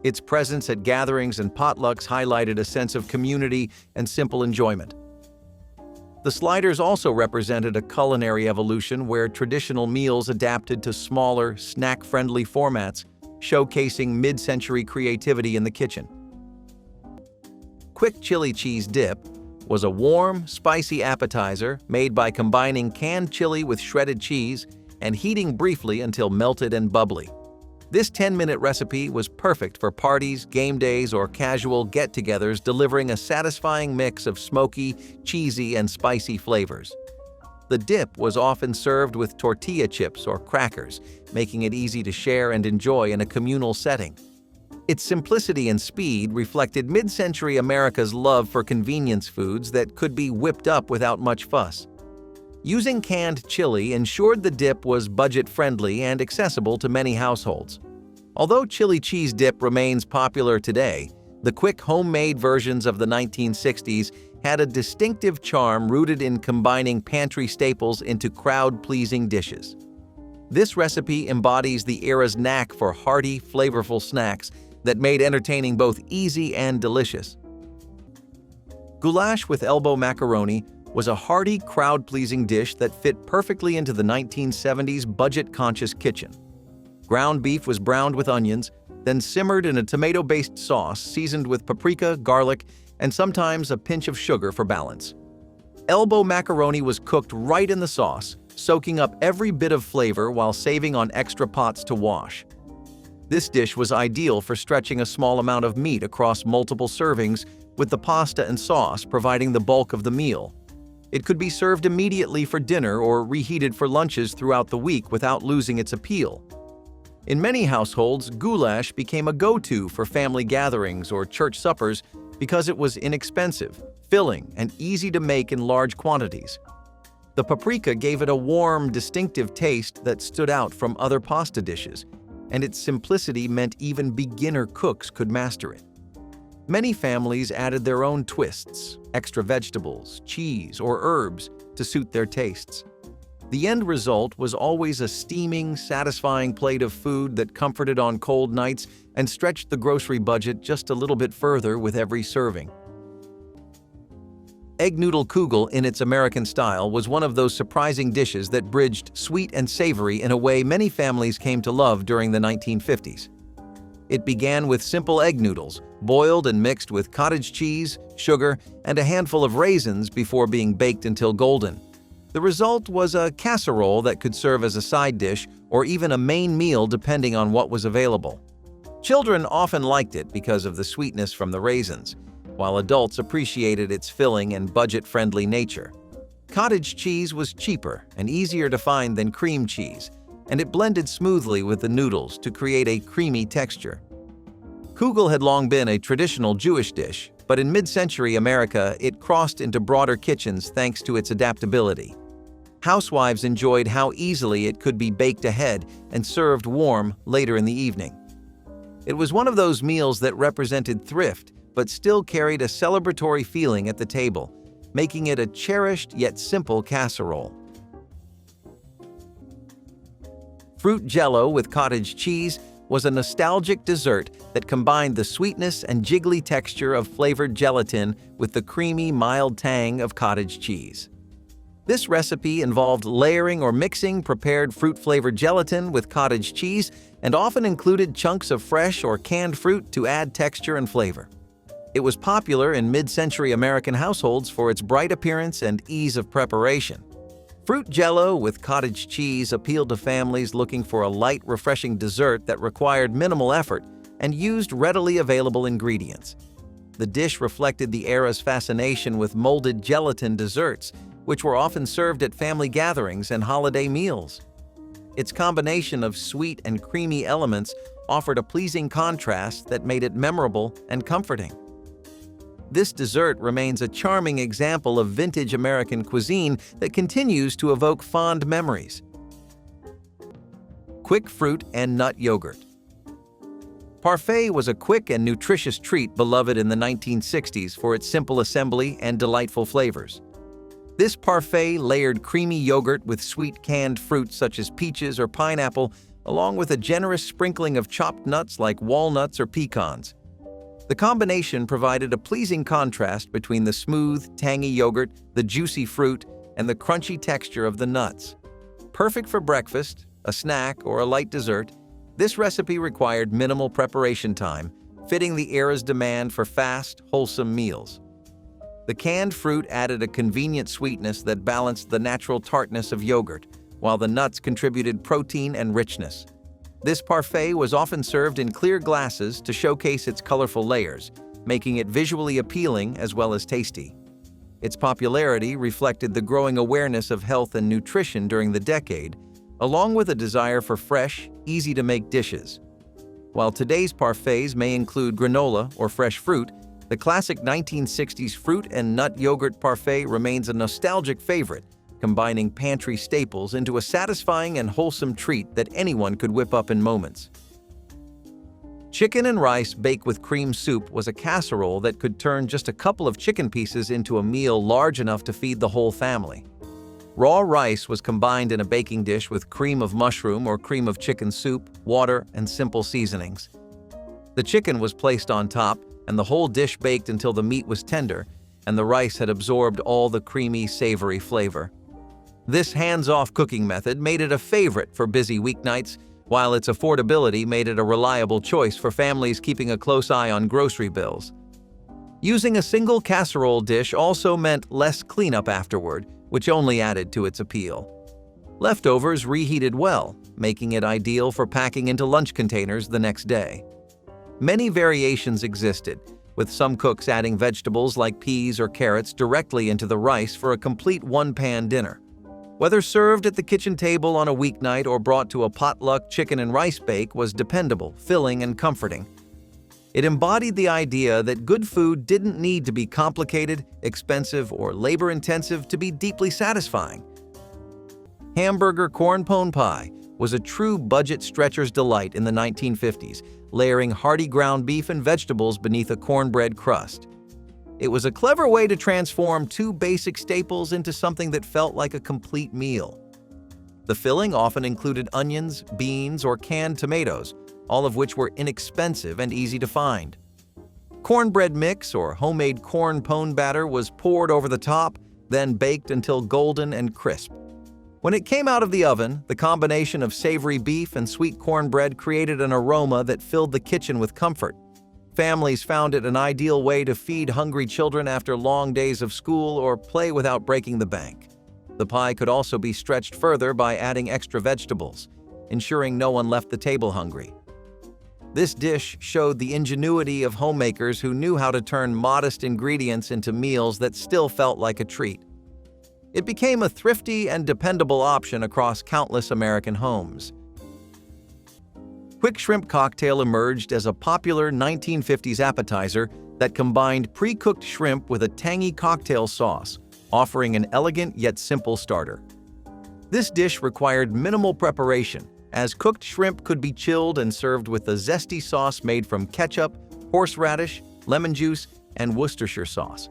Its presence at gatherings and potlucks highlighted a sense of community and simple enjoyment. The sliders also represented a culinary evolution where traditional meals adapted to smaller, snack-friendly formats, showcasing mid-century creativity in the kitchen. Quick chili cheese dip was a warm, spicy appetizer made by combining canned chili with shredded cheese and heating briefly until melted and bubbly. This 10-minute recipe was perfect for parties, game days, or casual get-togethers, delivering a satisfying mix of smoky, cheesy, and spicy flavors. the dip was often served with tortilla chips or crackers, making it easy to share and enjoy in a communal setting. Its simplicity and speed reflected mid-century America's love for convenience foods that could be whipped up without much fuss. Using canned chili ensured the dip was budget-friendly and accessible to many households. Although chili cheese dip remains popular today, the quick homemade versions of the 1960s had a distinctive charm rooted in combining pantry staples into crowd-pleasing dishes. This recipe embodies the era's knack for hearty, flavorful snacks that made entertaining both easy and delicious. Goulash with elbow macaroni was a hearty, crowd-pleasing dish that fit perfectly into the 1970s budget-conscious kitchen. Ground beef was browned with onions, then simmered in a tomato-based sauce seasoned with paprika, garlic, and sometimes a pinch of sugar for balance. Elbow macaroni was cooked right in the sauce, soaking up every bit of flavor while saving on extra pots to wash. This dish was ideal for stretching a small amount of meat across multiple servings, with the pasta and sauce providing the bulk of the meal. It could be served immediately for dinner or reheated for lunches throughout the week without losing its appeal. In many households, goulash became a go-to for family gatherings or church suppers because it was inexpensive, filling, and easy to make in large quantities. The paprika gave it a warm, distinctive taste that stood out from other pasta dishes, and its simplicity meant even beginner cooks could master it. Many families added their own twists, extra vegetables, cheese, or herbs to suit their tastes. The end result was always a steaming, satisfying plate of food that comforted on cold nights and stretched the grocery budget just a little bit further with every serving. Egg noodle kugel in its American style was one of those surprising dishes that bridged sweet and savory in a way many families came to love during the 1950s. It began with simple egg noodles, boiled and mixed with cottage cheese, sugar, and a handful of raisins before being baked until golden. The result was a casserole that could serve as a side dish or even a main meal depending on what was available. Children often liked it because of the sweetness from the raisins, while adults appreciated its filling and budget-friendly nature. Cottage cheese was cheaper and easier to find than cream cheese, and it blended smoothly with the noodles to create a creamy texture. Kugel had long been a traditional Jewish dish, but in mid-century America, it crossed into broader kitchens thanks to its adaptability. Housewives enjoyed how easily it could be baked ahead and served warm later in the evening. It was one of those meals that represented thrift, but still carried a celebratory feeling at the table, making it a cherished yet simple casserole. Fruit Jell-O with cottage cheese was a nostalgic dessert that combined the sweetness and jiggly texture of flavored gelatin with the creamy, mild tang of cottage cheese. This recipe involved layering or mixing prepared fruit-flavored gelatin with cottage cheese and often included chunks of fresh or canned fruit to add texture and flavor. It was popular in mid-century American households for its bright appearance and ease of preparation. Fruit Jell-O with cottage cheese appealed to families looking for a light, refreshing dessert that required minimal effort and used readily available ingredients. The dish reflected the era's fascination with molded gelatin desserts, which were often served at family gatherings and holiday meals. Its combination of sweet and creamy elements offered a pleasing contrast that made it memorable and comforting. This dessert remains a charming example of vintage American cuisine that continues to evoke fond memories. Quick fruit and nut yogurt. Parfait was a quick and nutritious treat beloved in the 1960s for its simple assembly and delightful flavors. This parfait layered creamy yogurt with sweet canned fruits such as peaches or pineapple, along with a generous sprinkling of chopped nuts like walnuts or pecans. The combination provided a pleasing contrast between the smooth, tangy yogurt, the juicy fruit, and the crunchy texture of the nuts. Perfect for breakfast, a snack, or a light dessert, this recipe required minimal preparation time, fitting the era's demand for fast, wholesome meals. The canned fruit added a convenient sweetness that balanced the natural tartness of yogurt, while the nuts contributed protein and richness. This parfait was often served in clear glasses to showcase its colorful layers, making it visually appealing as well as tasty. Its popularity reflected the growing awareness of health and nutrition during the decade, along with a desire for fresh, easy-to-make dishes. While today's parfaits may include granola or fresh fruit, the classic 1960s fruit and nut yogurt parfait remains a nostalgic favorite, combining pantry staples into a satisfying and wholesome treat that anyone could whip up in moments. Chicken and rice baked with cream soup was a casserole that could turn just a couple of chicken pieces into a meal large enough to feed the whole family. Raw rice was combined in a baking dish with cream of mushroom or cream of chicken soup, water, and simple seasonings. The chicken was placed on top, and the whole dish baked until the meat was tender and the rice had absorbed all the creamy, savory flavor. This hands-off cooking method made it a favorite for busy weeknights, while its affordability made it a reliable choice for families keeping a close eye on grocery bills. Using a single casserole dish also meant less cleanup afterward, which only added to its appeal. Leftovers reheated well, making it ideal for packing into lunch containers the next day. Many variations existed, with some cooks adding vegetables like peas or carrots directly into the rice for a complete one-pan dinner. Whether served at the kitchen table on a weeknight or brought to a potluck chicken and rice bake was dependable, filling, and comforting. It embodied the idea that good food didn't need to be complicated, expensive, or labor-intensive to be deeply satisfying. Hamburger corn pone pie was a true budget stretcher's delight in the 1950s, layering hearty ground beef and vegetables beneath a cornbread crust. It was a clever way to transform two basic staples into something that felt like a complete meal. The filling often included onions, beans, or canned tomatoes, all of which were inexpensive and easy to find. Cornbread mix or homemade corn pone batter was poured over the top, then baked until golden and crisp. When it came out of the oven, the combination of savory beef and sweet cornbread created an aroma that filled the kitchen with comfort. Families found it an ideal way to feed hungry children after long days of school or play without breaking the bank. The pie could also be stretched further by adding extra vegetables, ensuring no one left the table hungry. This dish showed the ingenuity of homemakers who knew how to turn modest ingredients into meals that still felt like a treat. It became a thrifty and dependable option across countless American homes. Quick shrimp cocktail emerged as a popular 1950s appetizer that combined pre-cooked shrimp with a tangy cocktail sauce, offering an elegant yet simple starter. This dish required minimal preparation, as cooked shrimp could be chilled and served with a zesty sauce made from ketchup, horseradish, lemon juice, and Worcestershire sauce.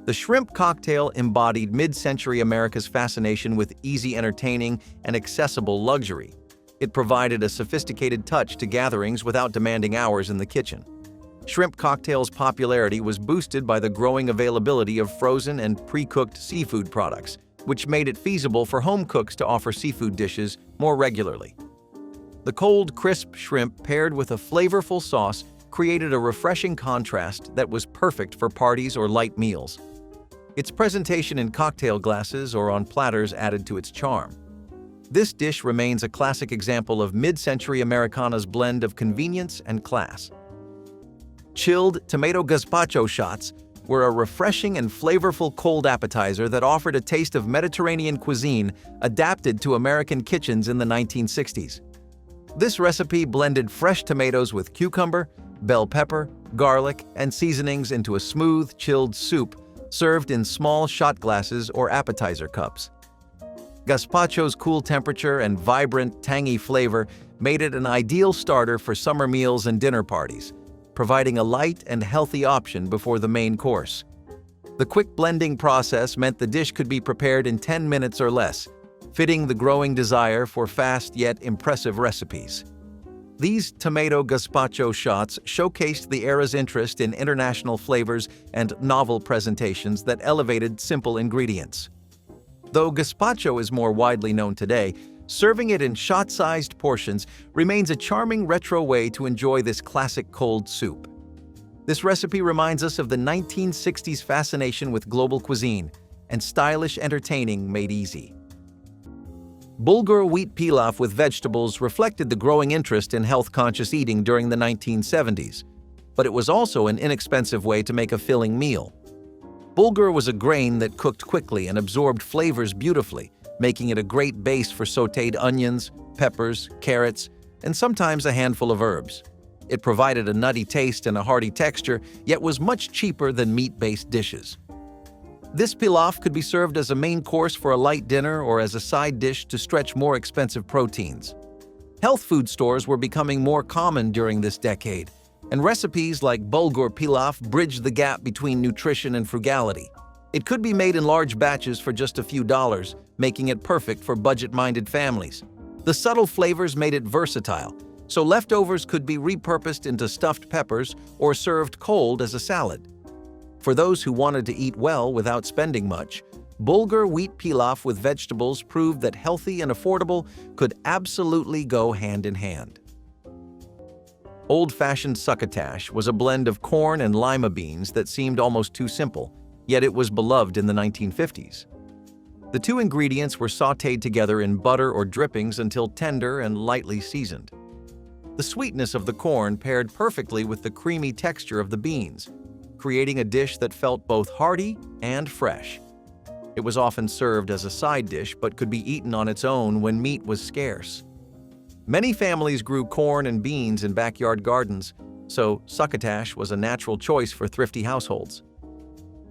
The shrimp cocktail embodied mid-century America's fascination with easy entertaining and accessible luxury. It provided a sophisticated touch to gatherings without demanding hours in the kitchen. Shrimp cocktails' popularity was boosted by the growing availability of frozen and pre-cooked seafood products, which made it feasible for home cooks to offer seafood dishes more regularly. The cold, crisp shrimp paired with a flavorful sauce created a refreshing contrast that was perfect for parties or light meals. Its presentation in cocktail glasses or on platters added to its charm. This dish remains a classic example of mid-century Americana's blend of convenience and class. Chilled tomato gazpacho shots were a refreshing and flavorful cold appetizer that offered a taste of Mediterranean cuisine adapted to American kitchens in the 1960s. This recipe blended fresh tomatoes with cucumber, bell pepper, garlic, and seasonings into a smooth, chilled soup served in small shot glasses or appetizer cups. Gazpacho's cool temperature and vibrant, tangy flavor made it an ideal starter for summer meals and dinner parties, providing a light and healthy option before the main course. The quick blending process meant the dish could be prepared in 10 minutes or less, fitting the growing desire for fast yet impressive recipes. These tomato gazpacho shots showcased the era's interest in international flavors and novel presentations that elevated simple ingredients. Though gazpacho is more widely known today, serving it in shot-sized portions remains a charming retro way to enjoy this classic cold soup. This recipe reminds us of the 1960s fascination with global cuisine and stylish entertaining made easy. Bulgur wheat pilaf with vegetables reflected the growing interest in health-conscious eating during the 1970s, but it was also an inexpensive way to make a filling meal. Bulgur was a grain that cooked quickly and absorbed flavors beautifully, making it a great base for sautéed onions, peppers, carrots, and sometimes a handful of herbs. It provided a nutty taste and a hearty texture, yet was much cheaper than meat-based dishes. This pilaf could be served as a main course for a light dinner or as a side dish to stretch more expensive proteins. Health food stores were becoming more common during this decade, and recipes like bulgur pilaf bridged the gap between nutrition and frugality. It could be made in large batches for just a few dollars, making it perfect for budget-minded families. The subtle flavors made it versatile, so leftovers could be repurposed into stuffed peppers or served cold as a salad. For those who wanted to eat well without spending much, bulgur wheat pilaf with vegetables proved that healthy and affordable could absolutely go hand in hand. Old-fashioned succotash was a blend of corn and lima beans that seemed almost too simple, yet it was beloved in the 1950s. The two ingredients were sautéed together in butter or drippings until tender and lightly seasoned. The sweetness of the corn paired perfectly with the creamy texture of the beans, creating a dish that felt both hearty and fresh. It was often served as a side dish but could be eaten on its own when meat was scarce. Many families grew corn and beans in backyard gardens, so succotash was a natural choice for thrifty households.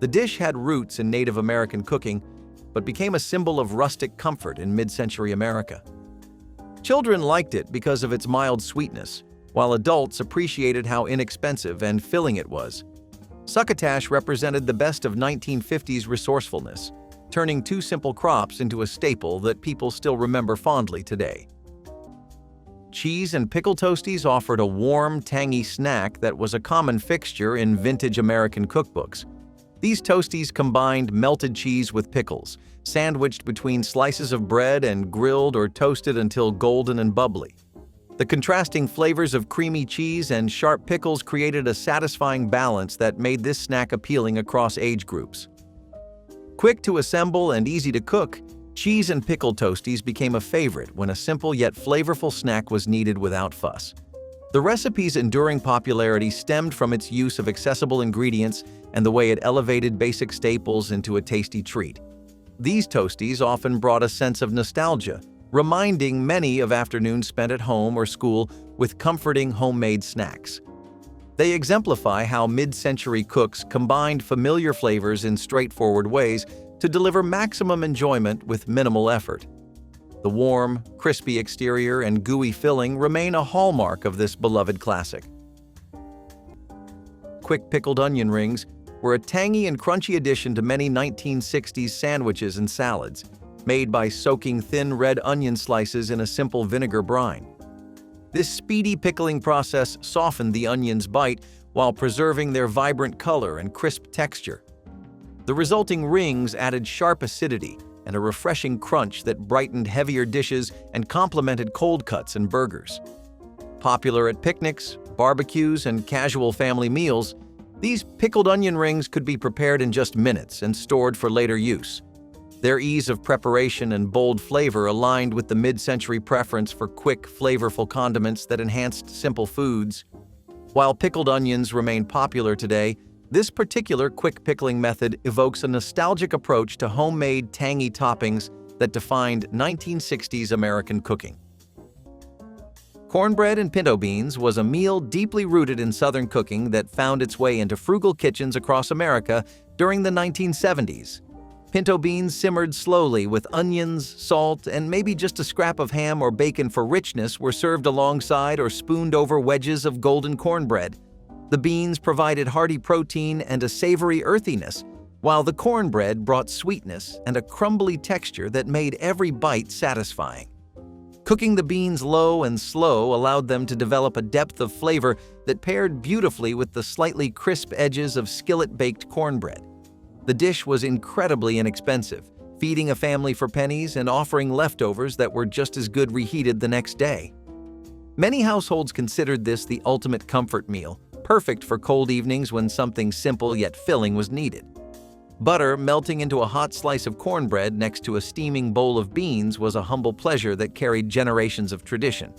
The dish had roots in Native American cooking, but became a symbol of rustic comfort in mid-century America. Children liked it because of its mild sweetness, while adults appreciated how inexpensive and filling it was. Succotash represented the best of 1950s resourcefulness, turning two simple crops into a staple that people still remember fondly today. Cheese and pickle toasties offered a warm, tangy snack that was a common fixture in vintage American cookbooks. These toasties combined melted cheese with pickles, sandwiched between slices of bread and grilled or toasted until golden and bubbly. The contrasting flavors of creamy cheese and sharp pickles created a satisfying balance that made this snack appealing across age groups. Quick to assemble and easy to cook, cheese and pickle toasties became a favorite when a simple yet flavorful snack was needed without fuss. The recipe's enduring popularity stemmed from its use of accessible ingredients and the way it elevated basic staples into a tasty treat. These toasties often brought a sense of nostalgia, reminding many of afternoons spent at home or school with comforting homemade snacks. They exemplify how mid-century cooks combined familiar flavors in straightforward ways to deliver maximum enjoyment with minimal effort. The warm, crispy exterior and gooey filling remain a hallmark of this beloved classic. Quick pickled onion rings were a tangy and crunchy addition to many 1960s sandwiches and salads, made by soaking thin red onion slices in a simple vinegar brine. This speedy pickling process softened the onion's bite while preserving their vibrant color and crisp texture. The resulting rings added sharp acidity and a refreshing crunch that brightened heavier dishes and complemented cold cuts and burgers. Popular at picnics, barbecues, and casual family meals, these pickled onion rings could be prepared in just minutes and stored for later use. Their ease of preparation and bold flavor aligned with the mid-century preference for quick, flavorful condiments that enhanced simple foods. While pickled onions remain popular today, this particular quick pickling method evokes a nostalgic approach to homemade, tangy toppings that defined 1960s American cooking. Cornbread and pinto beans was a meal deeply rooted in Southern cooking that found its way into frugal kitchens across America during the 1970s. Pinto beans simmered slowly with onions, salt, and maybe just a scrap of ham or bacon for richness were served alongside or spooned over wedges of golden cornbread. The beans provided hearty protein and a savory earthiness, while the cornbread brought sweetness and a crumbly texture that made every bite satisfying. Cooking the beans low and slow allowed them to develop a depth of flavor that paired beautifully with the slightly crisp edges of skillet-baked cornbread. The dish was incredibly inexpensive, feeding a family for pennies and offering leftovers that were just as good reheated the next day. Many households considered this the ultimate comfort meal, perfect for cold evenings when something simple yet filling was needed. Butter melting into a hot slice of cornbread next to a steaming bowl of beans was a humble pleasure that carried generations of tradition.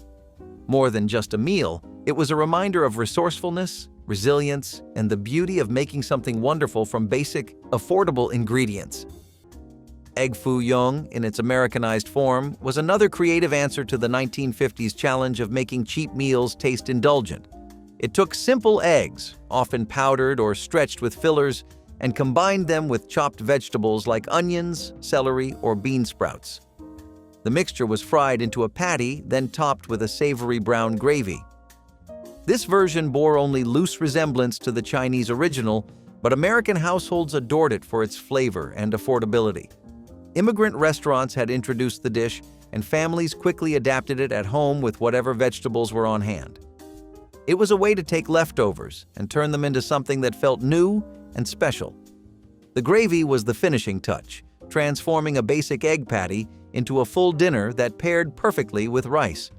More than just a meal, it was a reminder of resourcefulness, resilience, and the beauty of making something wonderful from basic, affordable ingredients. Egg foo young, in its Americanized form, was another creative answer to the 1950s challenge of making cheap meals taste indulgent. It took simple eggs, often powdered or stretched with fillers, and combined them with chopped vegetables like onions, celery, or bean sprouts. The mixture was fried into a patty, then topped with a savory brown gravy. This version bore only loose resemblance to the Chinese original, but American households adored it for its flavor and affordability. Immigrant restaurants had introduced the dish, and families quickly adapted it at home with whatever vegetables were on hand. It was a way to take leftovers and turn them into something that felt new and special. The gravy was the finishing touch, transforming a basic egg patty into a full dinner that paired perfectly with rice.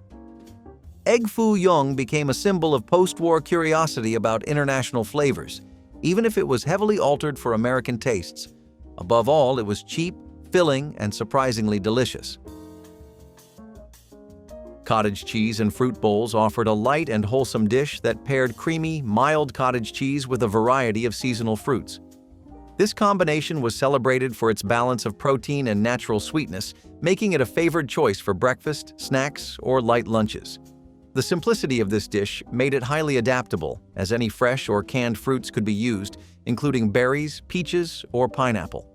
Egg foo young became a symbol of post-war curiosity about international flavors, even if it was heavily altered for American tastes. Above all, it was cheap, filling, and surprisingly delicious. Cottage cheese and fruit bowls offered a light and wholesome dish that paired creamy, mild cottage cheese with a variety of seasonal fruits. This combination was celebrated for its balance of protein and natural sweetness, making it a favored choice for breakfast, snacks, or light lunches. The simplicity of this dish made it highly adaptable, as any fresh or canned fruits could be used, including berries, peaches, or pineapple.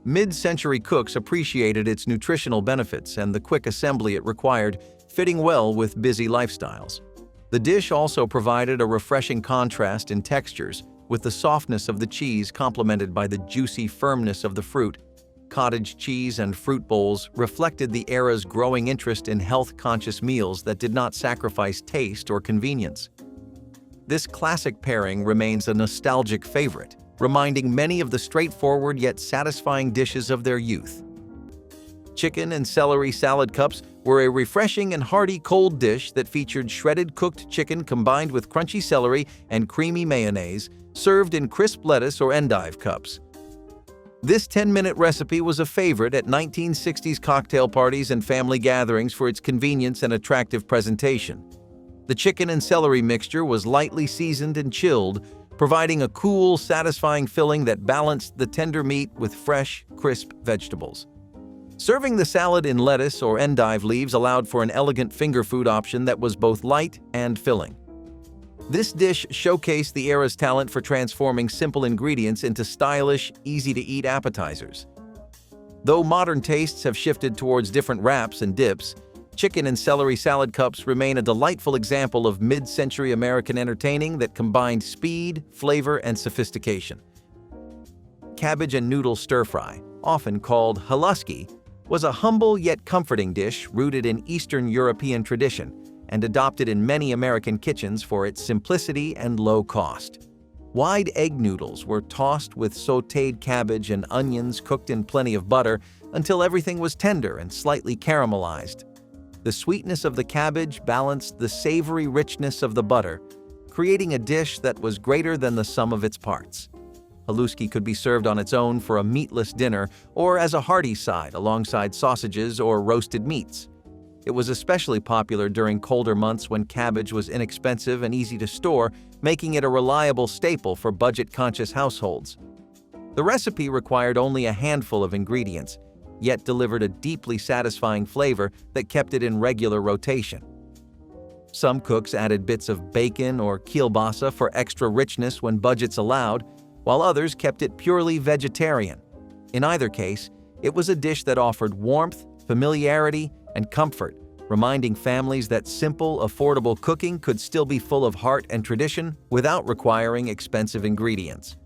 Mid-century cooks appreciated its nutritional benefits and the quick assembly it required, fitting well with busy lifestyles. The dish also provided a refreshing contrast in textures, with the softness of the cheese complemented by the juicy firmness of the fruit. Cottage cheese and fruit bowls reflected the era's growing interest in health-conscious meals that did not sacrifice taste or convenience. This classic pairing remains a nostalgic favorite, reminding many of the straightforward yet satisfying dishes of their youth. Chicken and celery salad cups were a refreshing and hearty cold dish that featured shredded cooked chicken combined with crunchy celery and creamy mayonnaise, served in crisp lettuce or endive cups. This 10-minute recipe was a favorite at 1960s cocktail parties and family gatherings for its convenience and attractive presentation. The chicken and celery mixture was lightly seasoned and chilled, providing a cool, satisfying filling that balanced the tender meat with fresh, crisp vegetables. Serving the salad in lettuce or endive leaves allowed for an elegant finger food option that was both light and filling. This dish showcased the era's talent for transforming simple ingredients into stylish, easy-to-eat appetizers. Though modern tastes have shifted towards different wraps and dips, chicken and celery salad cups remain a delightful example of mid-century American entertaining that combined speed, flavor, and sophistication. Cabbage and noodle stir-fry, often called haluski, was a humble yet comforting dish rooted in Eastern European tradition and adopted in many American kitchens for its simplicity and low cost. Wide egg noodles were tossed with sautéed cabbage and onions cooked in plenty of butter until everything was tender and slightly caramelized. The sweetness of the cabbage balanced the savory richness of the butter, creating a dish that was greater than the sum of its parts. Haluski could be served on its own for a meatless dinner or as a hearty side alongside sausages or roasted meats. It was especially popular during colder months when cabbage was inexpensive and easy to store, making it a reliable staple for budget-conscious households. The recipe required only a handful of ingredients, yet delivered a deeply satisfying flavor that kept it in regular rotation. Some cooks added bits of bacon or kielbasa for extra richness when budgets allowed, while others kept it purely vegetarian. In either case, it was a dish that offered warmth, familiarity, and comfort, reminding families that simple, affordable cooking could still be full of heart and tradition without requiring expensive ingredients.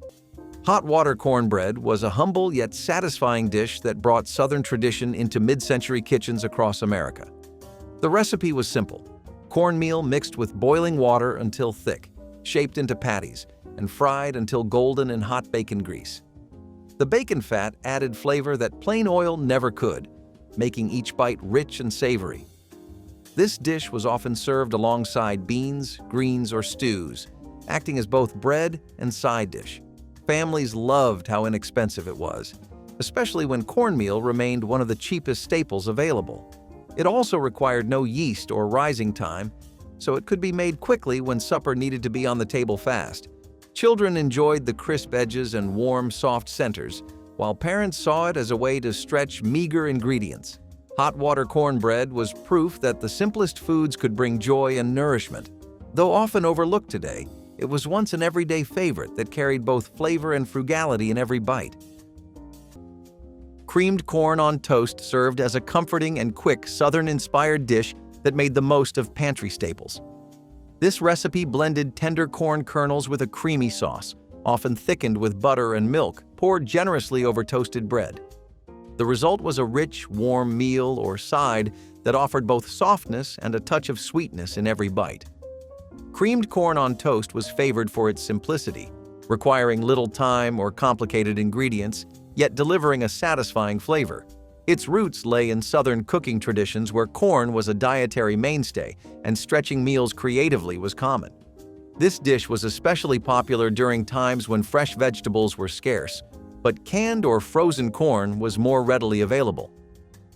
Hot water cornbread was a humble yet satisfying dish that brought Southern tradition into mid-century kitchens across America. The recipe was simple: cornmeal mixed with boiling water until thick, shaped into patties, and fried until golden in hot bacon grease. The bacon fat added flavor that plain oil never could, making each bite rich and savory. This dish was often served alongside beans, greens, or stews, acting as both bread and side dish. Families loved how inexpensive it was, especially when cornmeal remained one of the cheapest staples available. It also required no yeast or rising time, so it could be made quickly when supper needed to be on the table fast. Children enjoyed the crisp edges and warm, soft centers, while parents saw it as a way to stretch meager ingredients. Hot water cornbread was proof that the simplest foods could bring joy and nourishment. Though often overlooked today, it was once an everyday favorite that carried both flavor and frugality in every bite. Creamed corn on toast served as a comforting and quick Southern-inspired dish that made the most of pantry staples. This recipe blended tender corn kernels with a creamy sauce, often thickened with butter and milk, poured generously over toasted bread. The result was a rich, warm meal or side that offered both softness and a touch of sweetness in every bite. Creamed corn on toast was favored for its simplicity, requiring little time or complicated ingredients, yet delivering a satisfying flavor. Its roots lay in Southern cooking traditions where corn was a dietary mainstay and stretching meals creatively was common. This dish was especially popular during times when fresh vegetables were scarce, but canned or frozen corn was more readily available.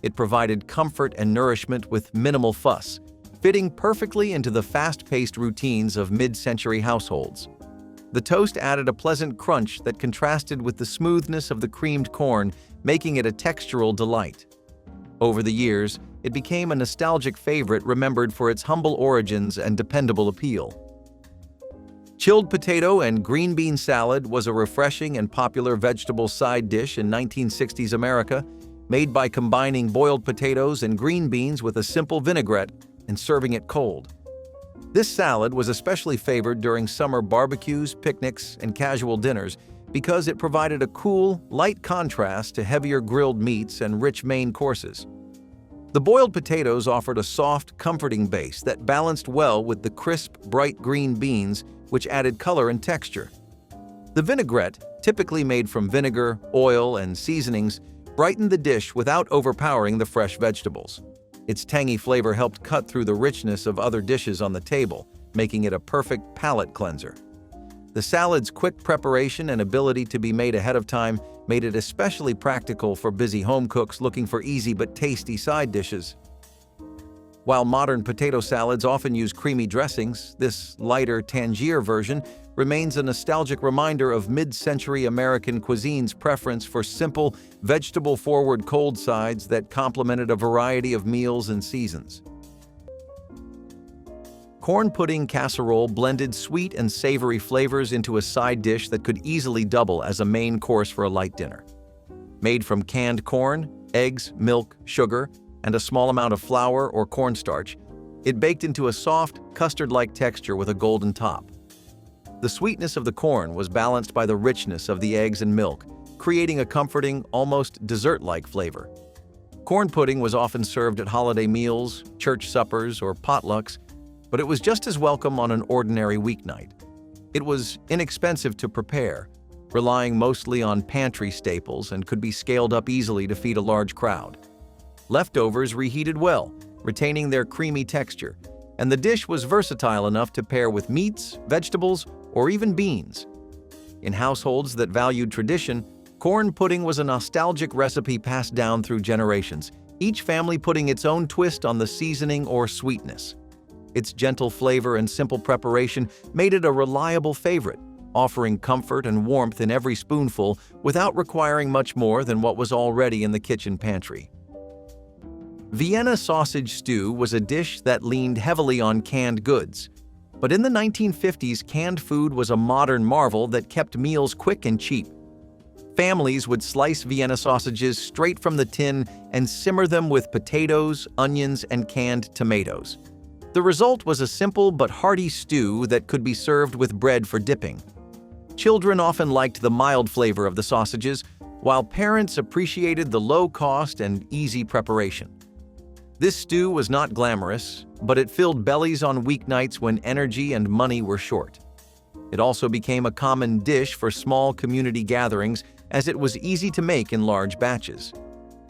It provided comfort and nourishment with minimal fuss, fitting perfectly into the fast-paced routines of mid-century households. The toast added a pleasant crunch that contrasted with the smoothness of the creamed corn, making it a textural delight. Over the years, it became a nostalgic favorite remembered for its humble origins and dependable appeal. Chilled potato and green bean salad was a refreshing and popular vegetable side dish in 1960s America, made by combining boiled potatoes and green beans with a simple vinaigrette and serving it cold. This salad was especially favored during summer barbecues, picnics, and casual dinners because it provided a cool, light contrast to heavier grilled meats and rich main courses. The boiled potatoes offered a soft, comforting base that balanced well with the crisp, bright green beans, which added color and texture. The vinaigrette, typically made from vinegar, oil, and seasonings, brightened the dish without overpowering the fresh vegetables. Its tangy flavor helped cut through the richness of other dishes on the table, making it a perfect palate cleanser. The salad's quick preparation and ability to be made ahead of time made it especially practical for busy home cooks looking for easy but tasty side dishes. While modern potato salads often use creamy dressings, this lighter Tangier version remains a nostalgic reminder of mid-century American cuisine's preference for simple, vegetable-forward cold sides that complemented a variety of meals and seasons. Corn pudding casserole blended sweet and savory flavors into a side dish that could easily double as a main course for a light dinner. Made from canned corn, eggs, milk, sugar, and a small amount of flour or cornstarch, it baked into a soft, custard-like texture with a golden top. The sweetness of the corn was balanced by the richness of the eggs and milk, creating a comforting, almost dessert-like flavor. Corn pudding was often served at holiday meals, church suppers, or potlucks, but it was just as welcome on an ordinary weeknight. It was inexpensive to prepare, relying mostly on pantry staples, and could be scaled up easily to feed a large crowd. Leftovers reheated well, retaining their creamy texture, and the dish was versatile enough to pair with meats, vegetables, or even beans. In households that valued tradition, corn pudding was a nostalgic recipe passed down through generations, each family putting its own twist on the seasoning or sweetness. Its gentle flavor and simple preparation made it a reliable favorite, offering comfort and warmth in every spoonful without requiring much more than what was already in the kitchen pantry. Vienna sausage stew was a dish that leaned heavily on canned goods. But in the 1950s, canned food was a modern marvel that kept meals quick and cheap. Families would slice Vienna sausages straight from the tin and simmer them with potatoes, onions, and canned tomatoes. The result was a simple but hearty stew that could be served with bread for dipping. Children often liked the mild flavor of the sausages, while parents appreciated the low cost and easy preparation. This stew was not glamorous, but it filled bellies on weeknights when energy and money were short. It also became a common dish for small community gatherings as it was easy to make in large batches.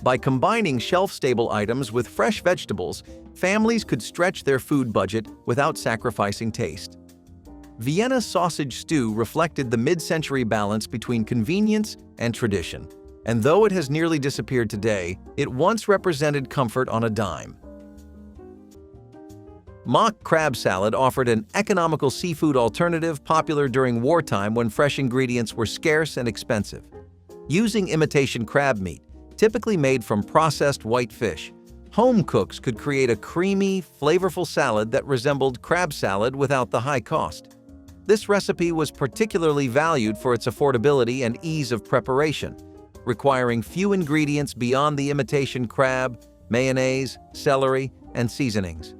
By combining shelf-stable items with fresh vegetables, families could stretch their food budget without sacrificing taste. Vienna sausage stew reflected the mid-century balance between convenience and tradition. And though it has nearly disappeared today, it once represented comfort on a dime. Mock crab salad offered an economical seafood alternative popular during wartime when fresh ingredients were scarce and expensive. Using imitation crab meat, typically made from processed white fish, home cooks could create a creamy, flavorful salad that resembled crab salad without the high cost. This recipe was particularly valued for its affordability and ease of preparation, requiring few ingredients beyond the imitation crab, mayonnaise, celery, and seasonings.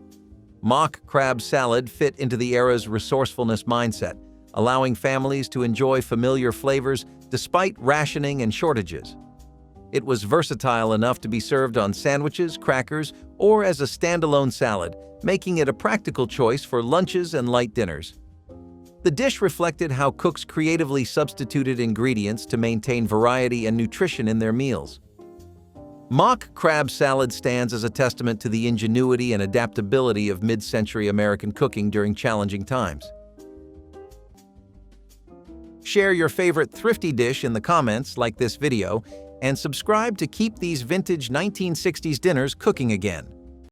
Mock crab salad fit into the era's resourcefulness mindset, allowing families to enjoy familiar flavors despite rationing and shortages. It was versatile enough to be served on sandwiches, crackers, or as a standalone salad, making it a practical choice for lunches and light dinners. The dish reflected how cooks creatively substituted ingredients to maintain variety and nutrition in their meals. Mock crab salad stands as a testament to the ingenuity and adaptability of mid-century American cooking during challenging times. Share your favorite thrifty dish in the comments, like this video, and subscribe to keep these vintage 1960s dinners cooking again.